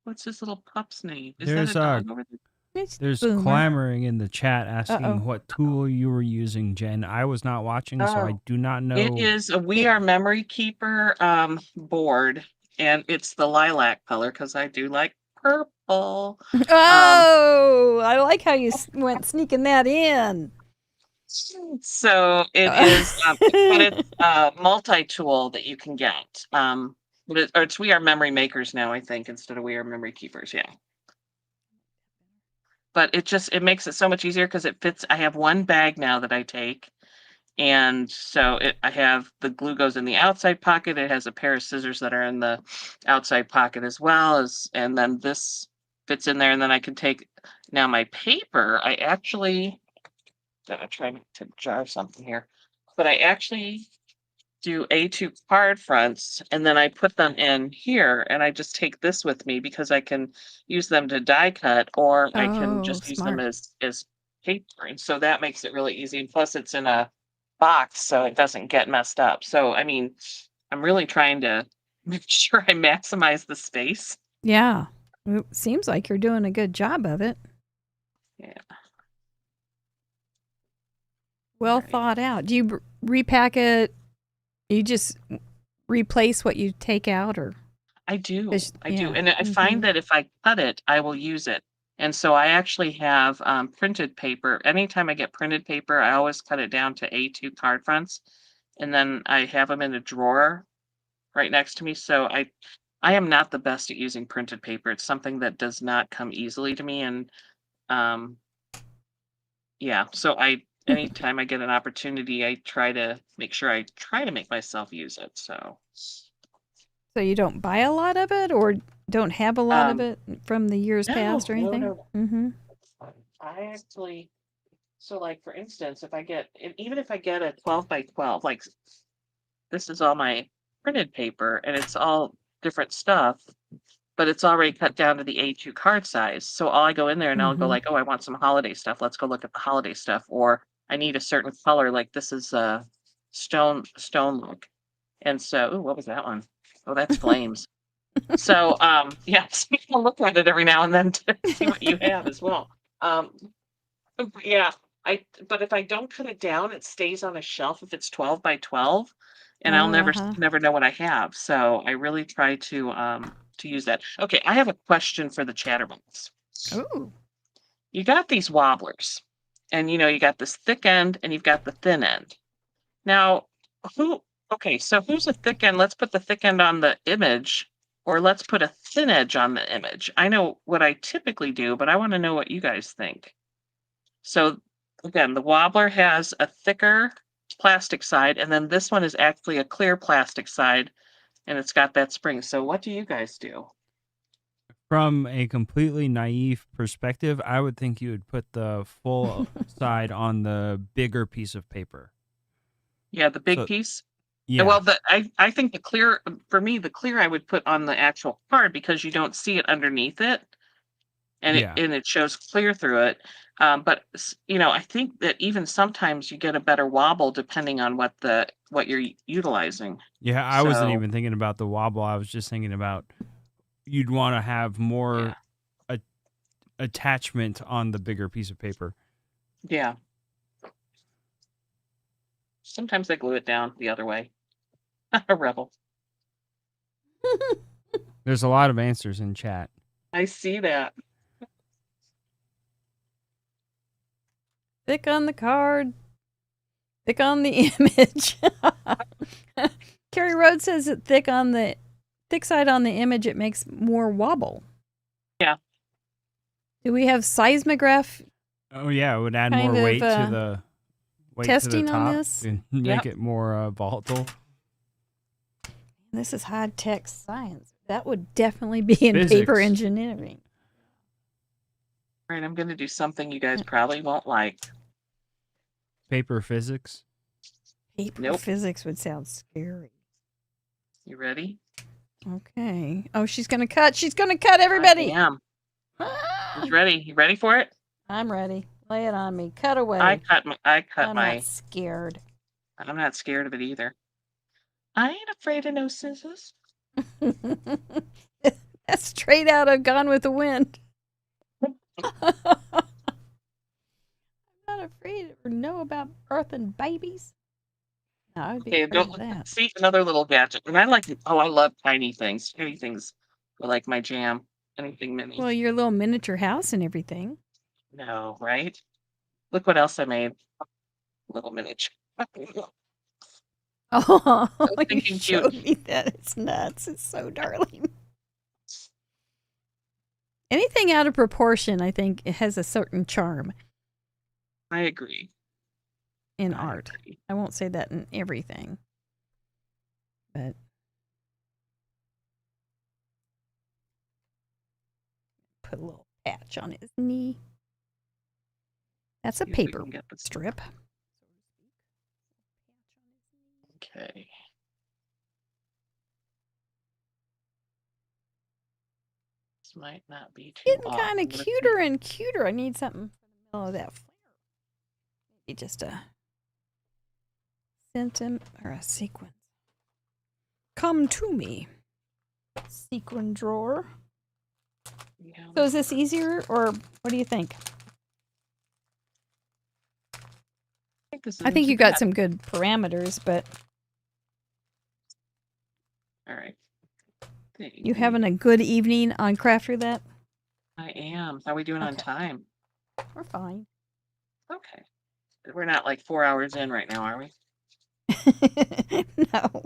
What's his little pup's name? Is There's that a dog over there? It's There's Boomer. clamoring in the chat asking Uh-oh. what tool you were using, Jen. I was not watching, so I Oh. do not know. It is a We Are Memory Keeper board, and it's the lilac color because I do like purple. Oh, I like how you went sneaking that in. So it is, but it's a multi-tool that you can get. But it's We Are Memory Makers now, I think, instead of We Are Memory Keepers. Yeah. But it makes it so much easier because it fits. I have one bag now that I take. And so I have the glue goes in the outside pocket. It has a pair of scissors that are in the outside pocket as well and then this fits in there. And then I can take now my paper. I actually gotta try to jar something here, but I actually do A2 card fronts and then I put them in here and I just take this with me because I can use them to die cut or I can just use them smart. as paper. And so that makes it really easy. And plus it's in a box so it doesn't get messed up. So I mean, I'm really trying to make sure I maximize the space. Yeah. It seems like you're doing a good job of it. Yeah. Well Right. thought out. Do you repack it? You just replace what you take out, or I do. I yeah. do. And I find that if I cut it, I will use it. And so I actually have printed paper. Anytime I get printed paper, I always cut it down to A2 card fronts. And then I have them in a drawer right next to me. So I am not the best at using printed paper. It's something that does not come easily to me. And yeah, so anytime I get an opportunity, I try to make sure I try to make myself use it. So you don't buy a lot of it, or don't have a lot of it from the years past, or anything? No. Mm-hmm. I actually, so like for instance, even if I get a 12 by 12, like this is all my printed paper and it's all different stuff, but it's already cut down to the A2 card size. So all I go in there and I'll go like, oh, I want some holiday stuff. Let's go look at the holiday stuff. Or I need a certain color, like this is a stone look. And so, ooh, what was that one? Oh, that's flames. So yeah, so you can look at it every now and then to see what you have as well. Yeah, but if I don't cut it down, it stays on a shelf if it's 12 by 12, and I'll never know what I have. So I really try to use that. Okay, I have a question for the chatterbox. Oh. You got these wobblers, and you got this thick end and you've got the thin end. Now, so who's the thick end? Let's put the thick end on the image, or let's put a thin edge on the image. I know what I typically do, but I want to know what you guys think. So again, the wobbler has a thicker plastic side, and then this one is actually a clear plastic side, and it's got that spring. So what do you guys do? From a completely naive perspective, I would think you would put the full side on the bigger piece of paper. Yeah, the big piece. Yeah. Well, I think the clear, for me, the clear I would put on the actual card because you don't see it underneath it, and it shows clear through it. But I think that even sometimes you get a better wobble depending on what you're utilizing. Yeah, I wasn't even thinking about the wobble. I was just thinking about you'd want to have more attachment on the bigger piece of paper. Yeah. Sometimes I glue it down the other way. A rebel. There's a lot of answers in chat. I see that. Thick on the card, thick on the image. Carrie Rhodes says that thick side on the image, it makes more wobble. Yeah. Do we have seismograph? Oh yeah, it would add more weight to the testing to the top on this and make it more volatile. This is high tech science. That would definitely be in Physics. paper engineering. All right, I'm going to do something you guys probably won't like. Paper physics? Paper physics would sound scary. You ready? Okay. Oh, she's going to cut. She's going to cut everybody. I am. Who's ready? You ready for it? I'm ready. Lay it on me. Cut away. I cut I'm my. not scared. I'm not scared of it either. I ain't afraid of no scissors. That's straight out of Gone with the Wind. I'm not afraid or know about birthing babies. No, I'd be Okay, afraid go of that. see another little gadget. And I love tiny things. Tiny things are like my jam. Anything mini. Well, your little miniature house and everything. No, right? Look what else I made. Little miniature. Oh, was you thinking showed cute. me that. It's nuts. It's so darling. Anything out of proportion, I think, it has a certain charm I agree. in I art. agree. I won't say that in everything, but put a little patch on his knee. That's a See if we paper can get this- strip. Okay. This might not be too Getting off. kind I'm of gonna cuter and cuter. I need something for the middle of that flare. Maybe just a sentiment or a sequin. Come to me. Sequin drawer. see how So this is this works. easier, or what do you think? I think isn't you too got bad. some good parameters, but All right. you having a good evening on Craft Roulette? I am. How are we doing on Okay. time? We're fine. Okay. We're not like 4 hours in right now, are we? No.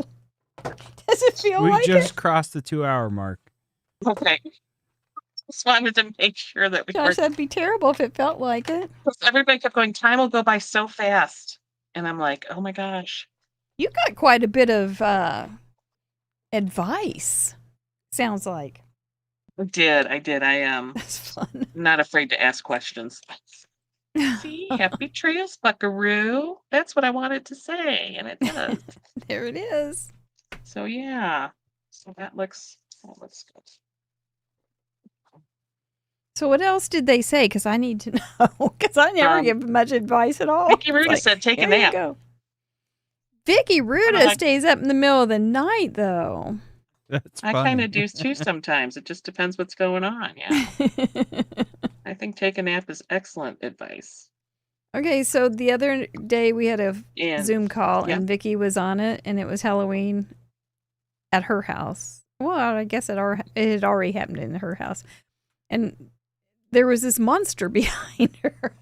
Does it feel We like just it? crossed the 2-hour mark. Okay. Just wanted to make sure that we were. Gosh, that'd be terrible if it felt like it. Everybody kept going, time will go by so fast. And I'm like, oh my gosh. You got quite a bit of advice. Sounds like I did. I am that's fun. not afraid to ask questions. See, happy trails, buckaroo. That's what I wanted to say, and it does. There it is. So yeah. So that looks good. So what else did they say? Because I need to know. Because I never give much advice at all. Vicky It's Ruda like, said take a here you nap. go. Vicky Ruda I- stays up in the middle of the night, though. That's I funny. kind of do too sometimes. It just depends what's going on. Yeah. I think take a nap is excellent advice. Okay, so the other day we had a And Zoom call yeah. and Vicky was on it, and it was Halloween at her house. Well, I guess it had already happened in her house. And there was this monster behind her.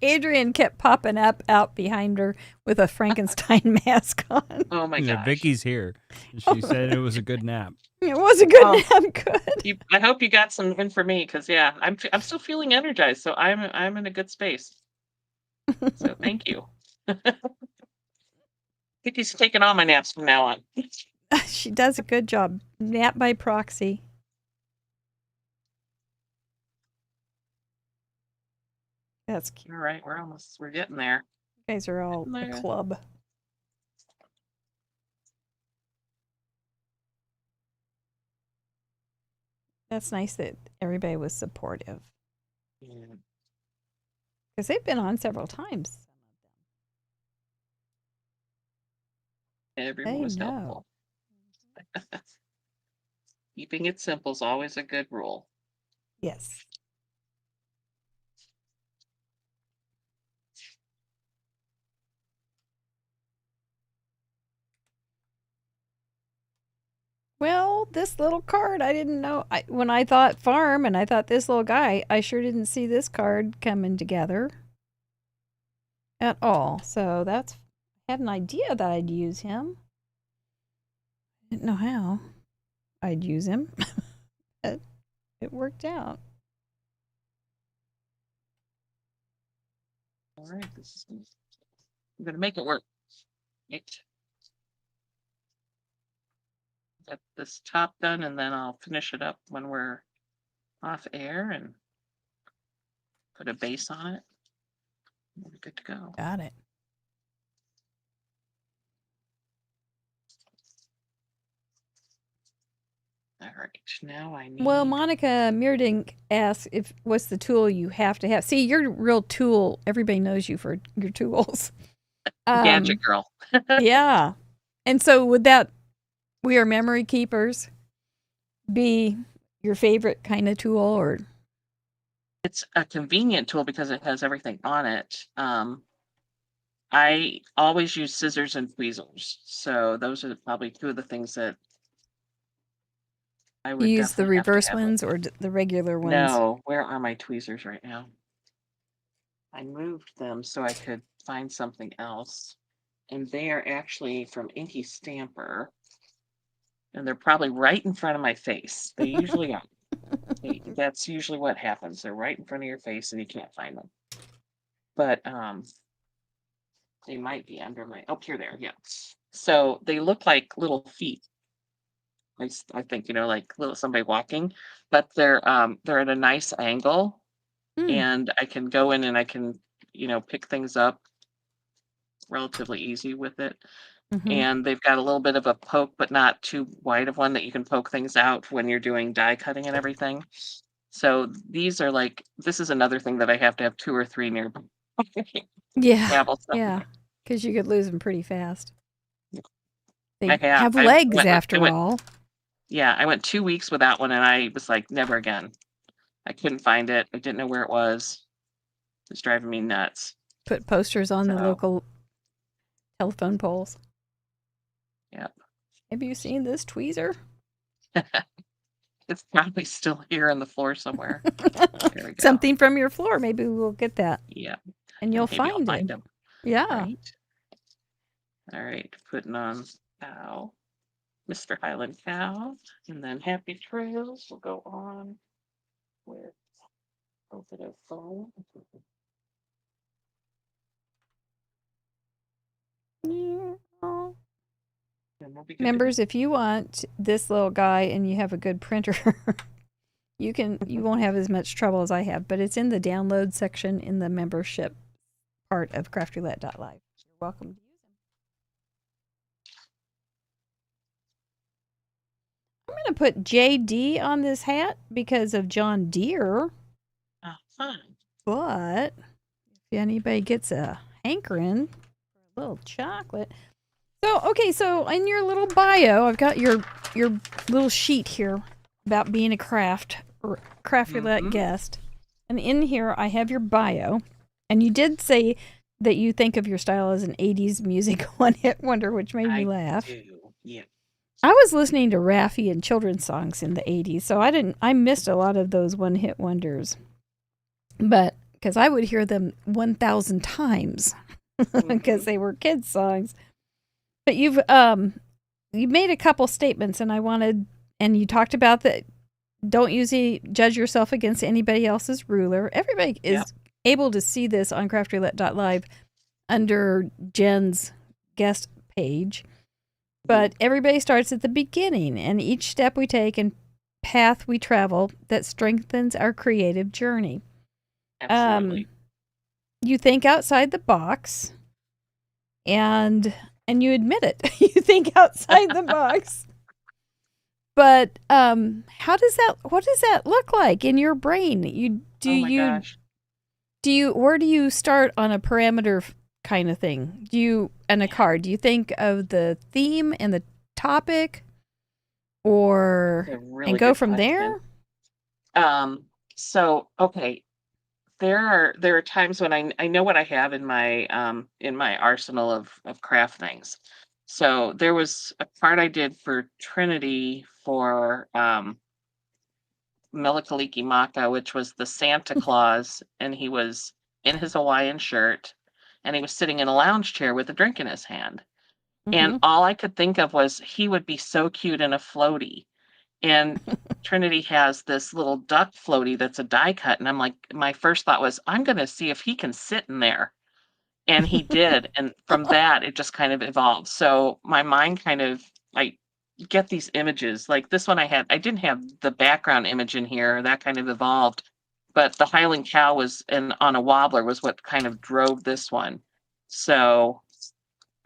Adrian kept popping up out behind her with a Frankenstein mask on. Oh my Yeah, gosh. Vicky's here. She said it was a good nap. It was a good Oh. nap. Good. I hope you got some in for me because yeah, I'm still feeling energized, so I'm in a good space. So thank you. Vicky's taking all my naps from now on. She does a good job. Nap by proxy. That's cute. All right, we're getting there. You guys are all a There. club. That's nice that everybody was supportive. Yeah. Because they've been on several times. Everyone They was know. helpful. Keeping it simple is always a good rule. Yes. Well, this little card, I didn't know. When I thought farm and I thought this little guy, I sure didn't see this card coming together at all. So I had an idea that I'd use him. Didn't know how I'd use him. But it worked out. All right, I'm gonna make it work. Right. Get this top done, and then I'll finish it up when we're off air and put a base on it. We're good to go. Got it. All right, now I need. Well, Monica Meerdink asks if what's the tool you have to have. See, you're a real tool. Everybody knows you for your tools. Gadget girl. Yeah. And so would that We Are Memory Keepers be your favorite kind of tool, or It's a convenient tool because it has everything on it. I always use scissors and tweezers, so those are probably two of the things that I you would use the definitely have to reverse have. ones or the regular ones? No, where are my tweezers right now? I moved them so I could find something else, and they are actually from Inky Stamper, and they're probably right in front of my face. They usually are. That's usually what happens. They're right in front of your face, and you can't find them. But they might be under my. Oh, here they are. Yeah. So they look like little feet. I think like little somebody walking, but they're at a nice angle, and I can go in and I can pick things up relatively easy with it. And they've got a little bit of a poke, but not too wide of one that you can poke things out when you're doing die cutting and everything. So these are this is another thing that I have to have 2 or 3 nearby. Yeah. Babble stuff. Yeah. Because you could lose them pretty fast. They I have. legs after all. Yeah, I went 2 weeks without one, and I was like, never again. I couldn't find it. I didn't know where it was. It's driving me nuts. Put posters on the local telephone poles. Yep. Have you seen this tweezer? It's probably still here on the floor somewhere. There we go. Something from your floor. Maybe we'll get that. Yeah. And you'll Maybe I'll find find it. them. Yeah. Right. All right. Putting on Mr. Highland Cow. And then Happy Trails will go on with over the phone. Yeah. And we'll be good to Members, if you want this little guy and you have a good printer, you won't have as much trouble as I have, but it's in the download section in the membership part of craftroulette.live. You're welcome to use them. I'm going to put JD on this hat because of John Deere. Oh, fun. But if anybody gets a hankering for a little chocolate. So in your little bio, I've got your little sheet here about being a craft roulette guest. And in here I have your bio. And you did say that you think of your style as an 80s music one-hit wonder, which made me laugh. Do. Yeah. I was listening to Raffi and children's songs in the 80s, so I missed a lot of those one-hit wonders. But because I would hear them 1,000 times because they were kids' songs. But you made a couple statements, and you talked about that. Don't usually judge yourself against anybody else's ruler. Everybody is able to see this on craftroulette.live under Jenn's guest page. But everybody starts at the beginning, and each step we take and path we travel that strengthens our creative journey. Absolutely. You think outside the box, and you admit it. You think outside the box. But what does that look like in your brain? Gosh. Where do you start on a parameter kind of thing? A card? Do you think of the theme and the topic, and go from there? So okay. There are times when I know what I have in my arsenal of craft things. So there was a card I did for Trinity for Melikaliki Maka, which was the Santa Claus, and he was in his Hawaiian shirt, and he was sitting in a lounge chair with a drink in his hand. And all I could think of was he would be so cute in a floaty. And Trinity has this little duck floaty that's a die cut. And I'm like, my first thought was, I'm going to see if he can sit in there. And he did. And from that, it just kind of evolved. So my mind I get these images. Like this one I didn't have the background image in here. That kind of evolved. But the Highland Cow on a wobbler was what kind of drove this one. So,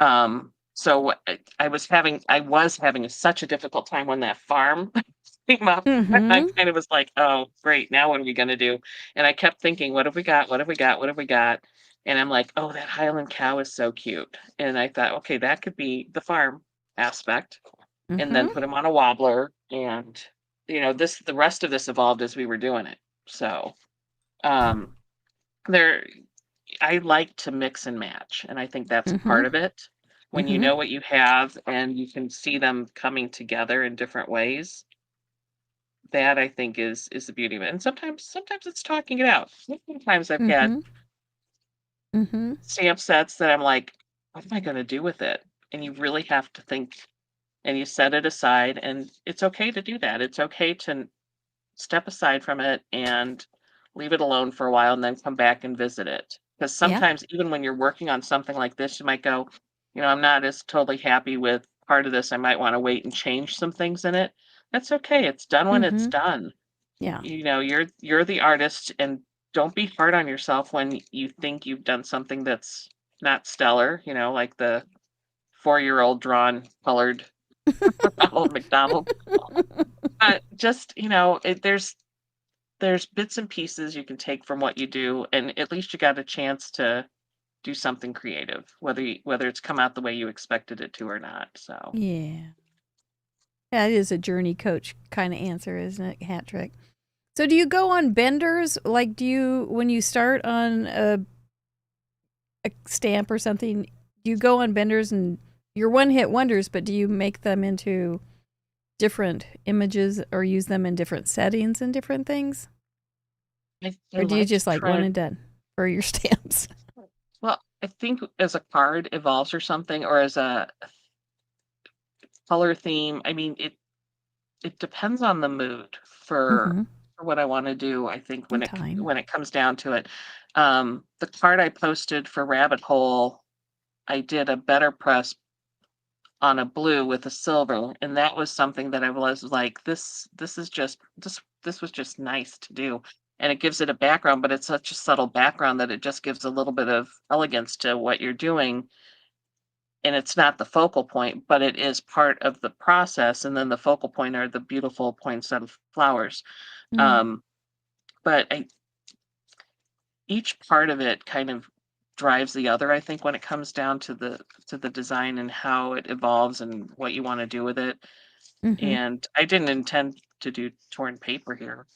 I was having such a difficult time on that farm came up. And I Mm-hmm. kind of was like, oh, great. Now what are we going to do? And I kept thinking, what have we got? What have we got? What have we got? And I'm like, oh, that Highland cow is so cute. And I thought, okay, that could be the farm aspect. And then Mm-hmm. put him on a wobbler. And, the rest of this evolved as we were doing it. So um, there, I like to mix and match. And I think that's Mm-hmm. part of it. When you Mm-hmm. know what you have and you can see them coming together in different ways, that I think is the beauty of it. And sometimes it's talking it out. Sometimes I've had Mm-hmm. Mm-hmm. stamp sets that I'm like, what am I going to do with it? And you really have to think, and you set it aside, and it's okay to do that. It's okay to step aside from it and leave it alone for a while and then come back and visit it. Because Yeah. sometimes even when you're working on something like this, you might go, I'm not as totally happy with part of this. I might want to wait and change some things in it. That's okay. It's done when it's Mm-hmm. done. Yeah. You're the artist, and don't be hard on yourself when you think you've done something that's not stellar, like the 4-year-old drawn colored Ronald McDonald. But just, there's bits and pieces you can take from what you do, and at least you got a chance to do something creative, whether it's come out the way you expected it to or not. So Yeah. That is a journey coach kind of answer, isn't it, Hat Trick? So do you go on benders? Like, when you start on a stamp or something, do you go on benders and you're one-hit wonders, but do you make them into different images or use them in different settings and different things? I Or do you like to just like one try. and done for your stamps? Well, I think as a card evolves or something, or as a color theme, I mean, it depends on the mood Mm-hmm. for what I want to do. I think In time. when it comes down to it, the card I posted for Rabbit Hole, I did a better press on a blue with a silver, and that was something that I was like, this was just nice to do. And it gives it a background, but it's such a subtle background that it just gives a little bit of elegance to what you're doing. And it's not the focal point, but it is part of the process. And then the focal point are the beautiful poinsettia flowers. Mm. Um, but each part of it kind of drives the other, I think, when it comes down to the design and how it evolves and what you want to do with it. Mm-hmm. And I didn't intend to do torn paper here,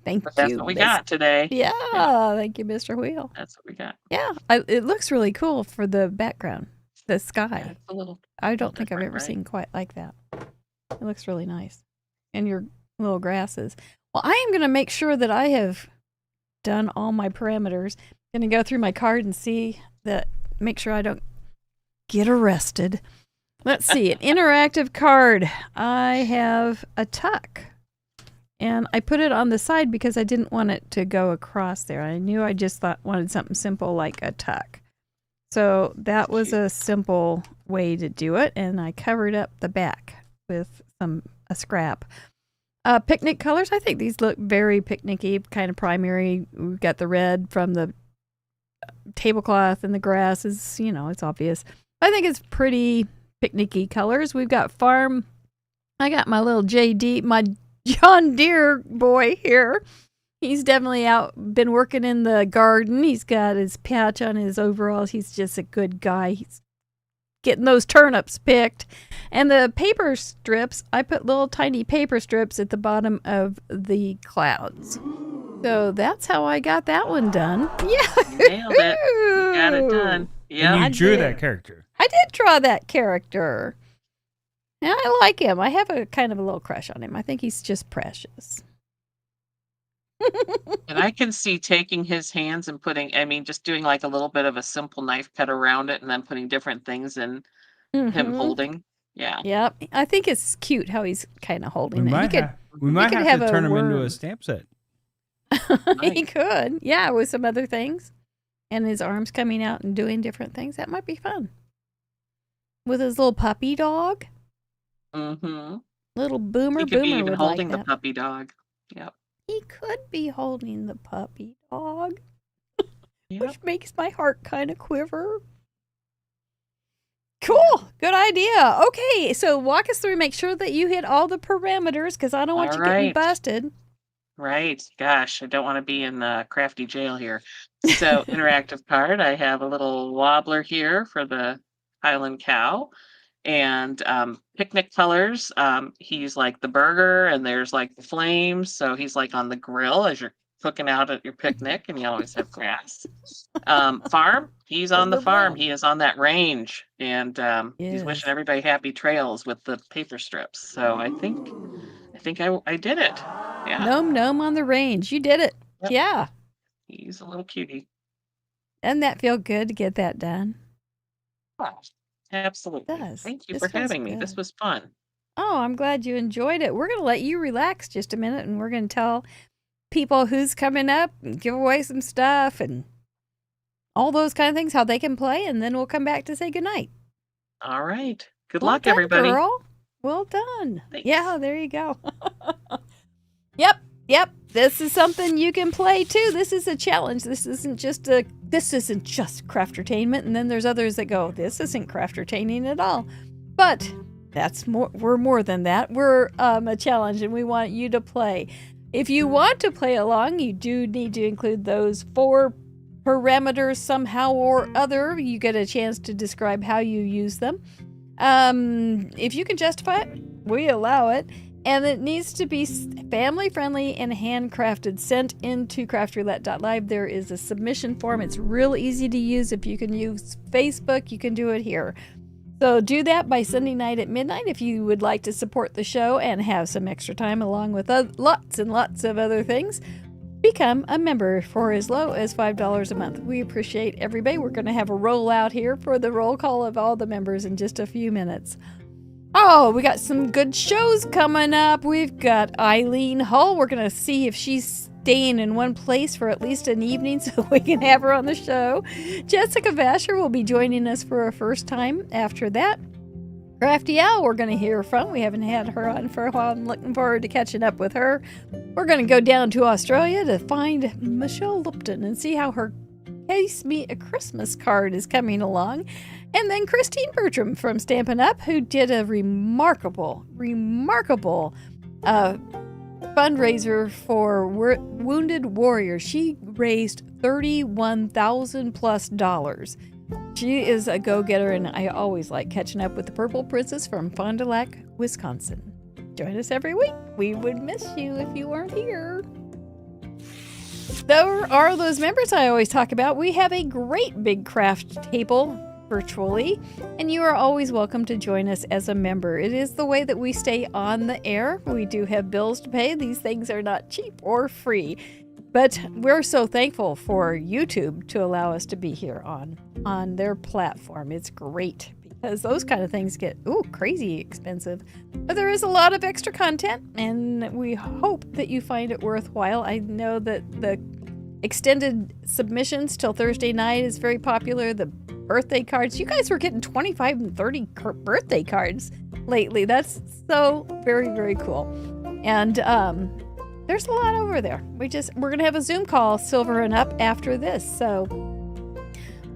Thank but that's you, what we Miss. got today. Yeah, Yeah, thank you, Mr. Wheel. that's what we got. Yeah, it looks really cool for the background, the Yeah, sky. it's a little I don't think I've different, ever right? seen quite like that. It looks really nice. And your little grasses. Well, I am going to make sure that I have done all my parameters. Going to go through my card and make sure I don't get arrested. Let's see, an interactive card. I have a tuck. And I put it on the side because I didn't want it to go across there. I knew I just wanted something simple like a tuck. So that was a simple way to do it, and I covered up the back with a scrap. Picnic colors, I think these look very picnicky, kind of primary. We've got the red from the tablecloth and the grass is, it's obvious. I think it's pretty picnicky colors. We've got farm. I got my little JD, my John Deere boy here. He's definitely been working in the garden. He's got his patch on his overalls. He's just a good guy. He's getting those turnips picked. And the paper strips, I put little tiny paper strips at the bottom of the clouds. So that's how I got that one done. Yeah. You nailed it. You got it done. Yeah. And I you drew did. that character. I did draw that character. And I like him. I have a kind of a little crush on him. I think he's just precious. And I can see taking his hands and just doing like a little bit of a simple knife cut around it and then putting different things in him holding. Yeah. Yep. I think it's cute how he's kind of holding We it. might, we might could have have to a turn him into a worm. stamp set. He could. Yeah, with some other things. And his arms coming out and doing different things. That might be fun. With his little puppy dog. Mm-hmm. Little Boomer. He could be Boomer even would holding like the that. puppy dog. Yep. He could be holding the puppy dog. Yep. Which makes my heart kind of quiver. Cool. Good idea. Okay, so walk us through. Make sure that you hit all the parameters because I don't want All you getting right. busted. Right. Gosh, I don't want to be in crafty jail here. So, interactive card. I have a little wobbler here for the Highland cow, and picnic colors. He's like the burger, and there's like the flames. So he's like on the grill as you're cooking out at your picnic, and you always have grass. Farm. He's on the Rubber farm. brown. He is on that range, and he's Yes. wishing everybody happy trails with the paper strips. So I did it. Yeah. Gnome on the range. You did it. Yep. Yeah. He's a little cutie. Doesn't that feel good to get that done? Wow. Absolutely. does. Thank you This for feels having me. This good. was fun. Oh, I'm glad you enjoyed it. We're going to let you relax just a minute and we're going to tell people who's coming up and give away some stuff and all those kind of things, how they can play, and then we'll come back to say goodnight. All right. Good Well luck, done, everybody. girl. Well done. Thanks. Yeah, there you go. Yep. This is something you can play too. This is a challenge. This isn't just craftertainment. And then there's others that go, this isn't craftertaining at all. But that's more. We're more than that. We're a challenge, and we want you to play. If you want to play along, you do need to include those 4 parameters somehow or other. You get a chance to describe how you use them. If you can justify it, we allow it. And it needs to be family friendly and handcrafted. Sent into craftroulette.live. There is a submission form. It's real easy to use. If you can use Facebook, you can do it here. So do that by Sunday night at midnight if you would like to support the show and have some extra time along with lots and lots of other things. Become a member for as low as $5 a month. We appreciate everybody. We're going to have a rollout here for the roll call of all the members in just a few minutes. Oh, we got some good shows coming up. We've got Eileen Hull. We're going to see if she's staying in one place for at least an evening so we can have her on the show. Jessica Vasher will be joining us for a first time after that. Crafty Owl, we're going to hear from. We haven't had her on for a while. I'm looking forward to catching up with her. We're going to go down to Australia to find Michelle Lupton and see how her Case Me a Christmas card is coming along. And then Christine Bertram from Stampin' Up, who did a remarkable fundraiser for Wounded Warriors. She raised $31,000+. She is a go-getter, and I always like catching up with the Purple Princess from Fond du Lac, Wisconsin. Join us every week. We would miss you if you weren't here. There are those members I always talk about. We have a great big craft table virtually, and you are always welcome to join us as a member. It is the way that we stay on the air. We do have bills to pay. These things are not cheap or free, but we're so thankful for YouTube to allow us to be here on their platform. It's great because those kind of things get crazy expensive, but there is a lot of extra content, and we hope that you find it worthwhile. I know that the extended submissions till Thursday night is very popular. The birthday cards, you guys were getting 25 and 30 birthday cards lately. That's so very, very cool. And there's a lot over there. We're gonna have a Zoom call, Silver and Up, after this. So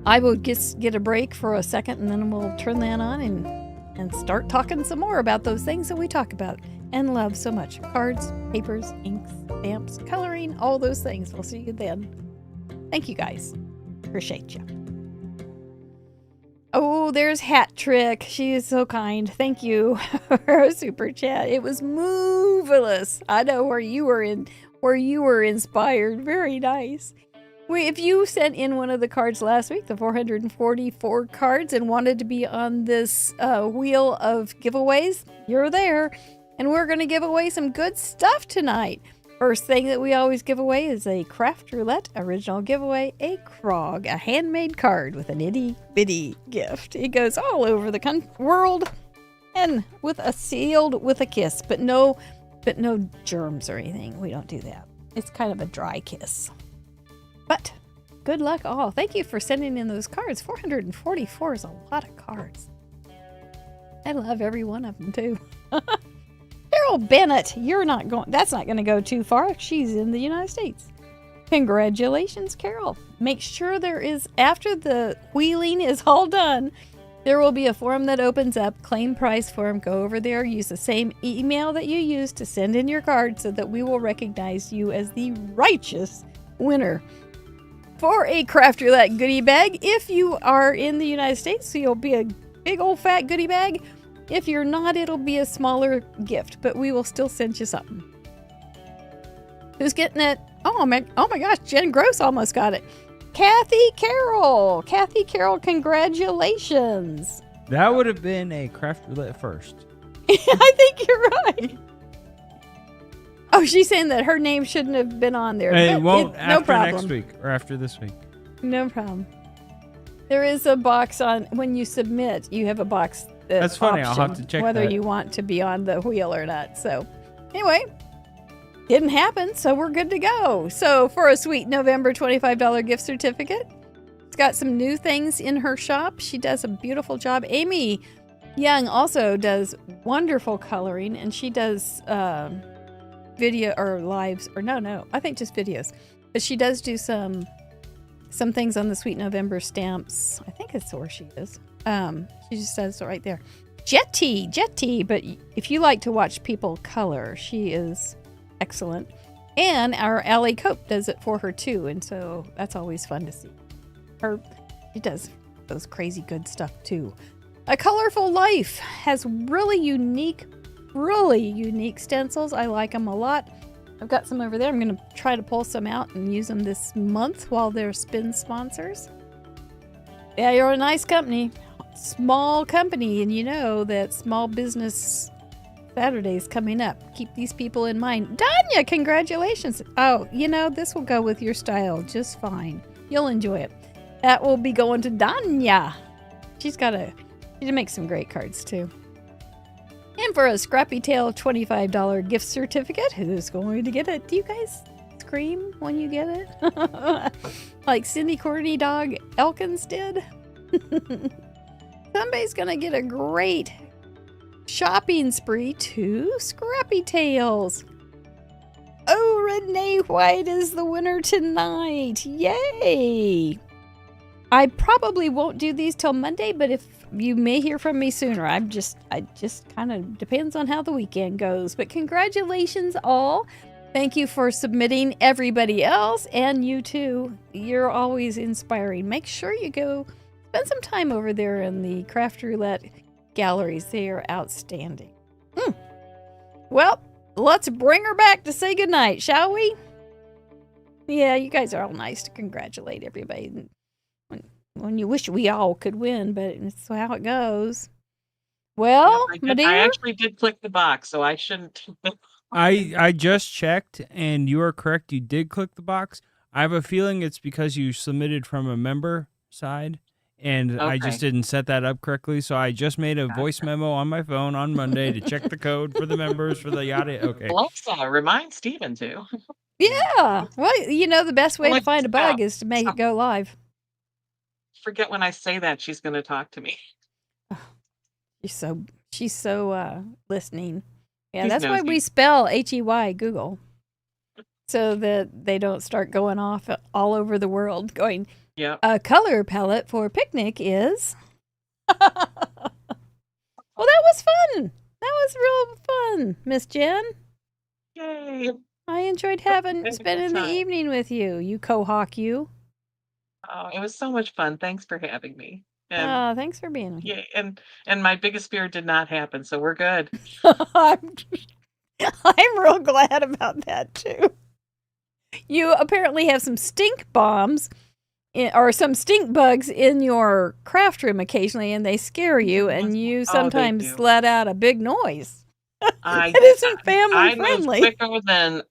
I will get a break for a second, and then we'll turn that on and start talking some more about those things that we talk about and love so much. Cards, papers, inks, stamps, coloring, all those things. We'll see you then. Thank you guys. Appreciate you. Oh, there's Hat Trick. She is so kind. Thank you for her super chat. It was marvelous. I know where you were inspired. Very nice. If you sent in one of the cards last week, the 444 cards, and wanted to be on this wheel of giveaways, you're there. And we're going to give away some good stuff tonight. First thing that we always give away is a Craft Roulette original giveaway, a Krog, a handmade card with an itty bitty gift. It goes all over the world and sealed with a kiss, but no germs or anything. We don't do that. It's kind of a dry kiss. But good luck all. Thank you for sending in those cards. 444 is a lot of cards. I love every one of them too. Carol Bennett, that's not going to go too far. She's in the United States. Congratulations, Carol. Make sure after the wheeling is all done, There will be a form that opens up, claim price form. Go over there, use the same email that you used to send in your card so that we will recognize you as the righteous winner for a Craft Roulette goodie bag. If you are in the United States, so you'll be a big old fat goodie bag. If you're not, it'll be a smaller gift, but we will still send you something. Who's getting it? Oh my gosh, Jen Gross almost got it. Kathy Carroll, congratulations. That would have been a Craft Roulette first. I think you're right. Oh, she's saying that her name shouldn't have been on there. It won't after no problem. next week or after this week. No problem. There is a box on when you submit. You have a box. That's funny. I'll have to check whether that. you want to be on the wheel or not. So, anyway, didn't happen. So we're good to go. So for a sweet November $25 gift certificate, it's got some new things in her shop. She does a beautiful job. Amy Young also does wonderful coloring, and she does video or lives or no, I think just videos. But she does do some things on the Sweet November stamps. I think it's where she is. She just says it right there. Jetty. But if you like to watch people color, she is excellent. And our Allie Cope does it for her too, and so that's always fun to see. She does those crazy good stuff too. A Colorful Life has really unique stencils. I like them a lot. I've got some over there. I'm going to try to pull some out and use them this month while they're spin sponsors. Yeah, you're a nice company. Small company, and you know that Small Business Saturday's coming up. Keep these people in mind. Danya, congratulations. Oh, this will go with your style just fine. You'll enjoy it. That will be going to Danya. She makes some great cards too. And for a Scrappy Tail $25 gift certificate, who's going to get it? Do you guys scream when you get it? Like Cindy Courtney Dog Elkins did? Somebody's going to get a great shopping spree to Scrappy Tails. Oh, Renee White is the winner tonight. Yay! I probably won't do these till Monday, but if you may hear from me sooner. I just kind of depends on how the weekend goes. But congratulations all. Thank you for submitting, everybody else, and you too. You're always inspiring. Make sure you go spend some time over there in the Craft Roulette galleries. They are outstanding. Well, let's bring her back to say goodnight, shall we? Yeah, you guys are all nice to congratulate everybody. When you wish we all could win, but it's how it goes. Well, my dear, I actually did click the box, so I shouldn't. I just checked, and you are correct. You did click the box. I have a feeling it's because you submitted from a member side, and I just didn't set that up correctly. So I just made a voice memo on my phone on Monday to check the code for the members for the yada. Okay. Alexa, remind Steven to. Yeah. Well, the best way to find a bug is to make it go live. Forget when I say that she's going to talk to me. She's so listening. Yeah, She's that's why nosy. we spell HEY Google, so that they don't start going off all over the world going, Yeah. a color palette for picnic is. Well, that was fun. That was real fun, Miss Jen. Yay. I enjoyed Had a good spending the time. evening with you. You Quahog, you. Oh, it was so much fun. Thanks for having me. And Thanks for being here. yeah, and my biggest fear did not happen, so we're good. I'm real glad about that too. You apparently have some stink bombs or some stink bugs in your craft room occasionally, and they scare you, and you sometimes do. let out a big noise. I It isn't family I move friendly. quicker than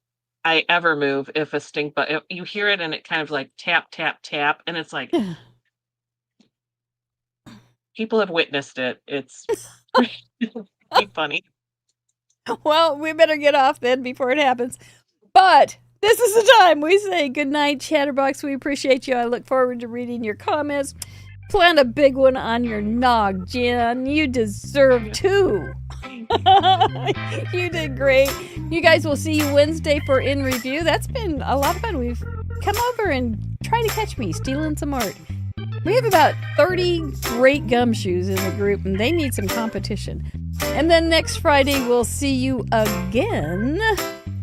I ever move if a stink bug. You hear it and it kind of like tap, tap, tap, and it's like people have witnessed it. It's pretty funny. Well, we better get off then before it happens. But this is the time we say goodnight, Chatterbox. We appreciate you. I look forward to reading your comments. Plant a big one on your nog, Jen. You deserve two. You did great. You guys will see you Wednesday for In Review. That's been a lot of fun. We've come over and tried to catch me stealing some art. We have about 30 great gumshoes in the group, and they need some competition. And then next Friday, we'll see you again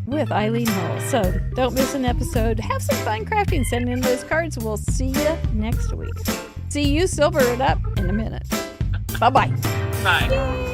with Eileen Hull. So don't miss an episode. Have some fun crafting. Send in those cards. We'll see you next week. See you silver it up in a minute. Bye-bye. Bye.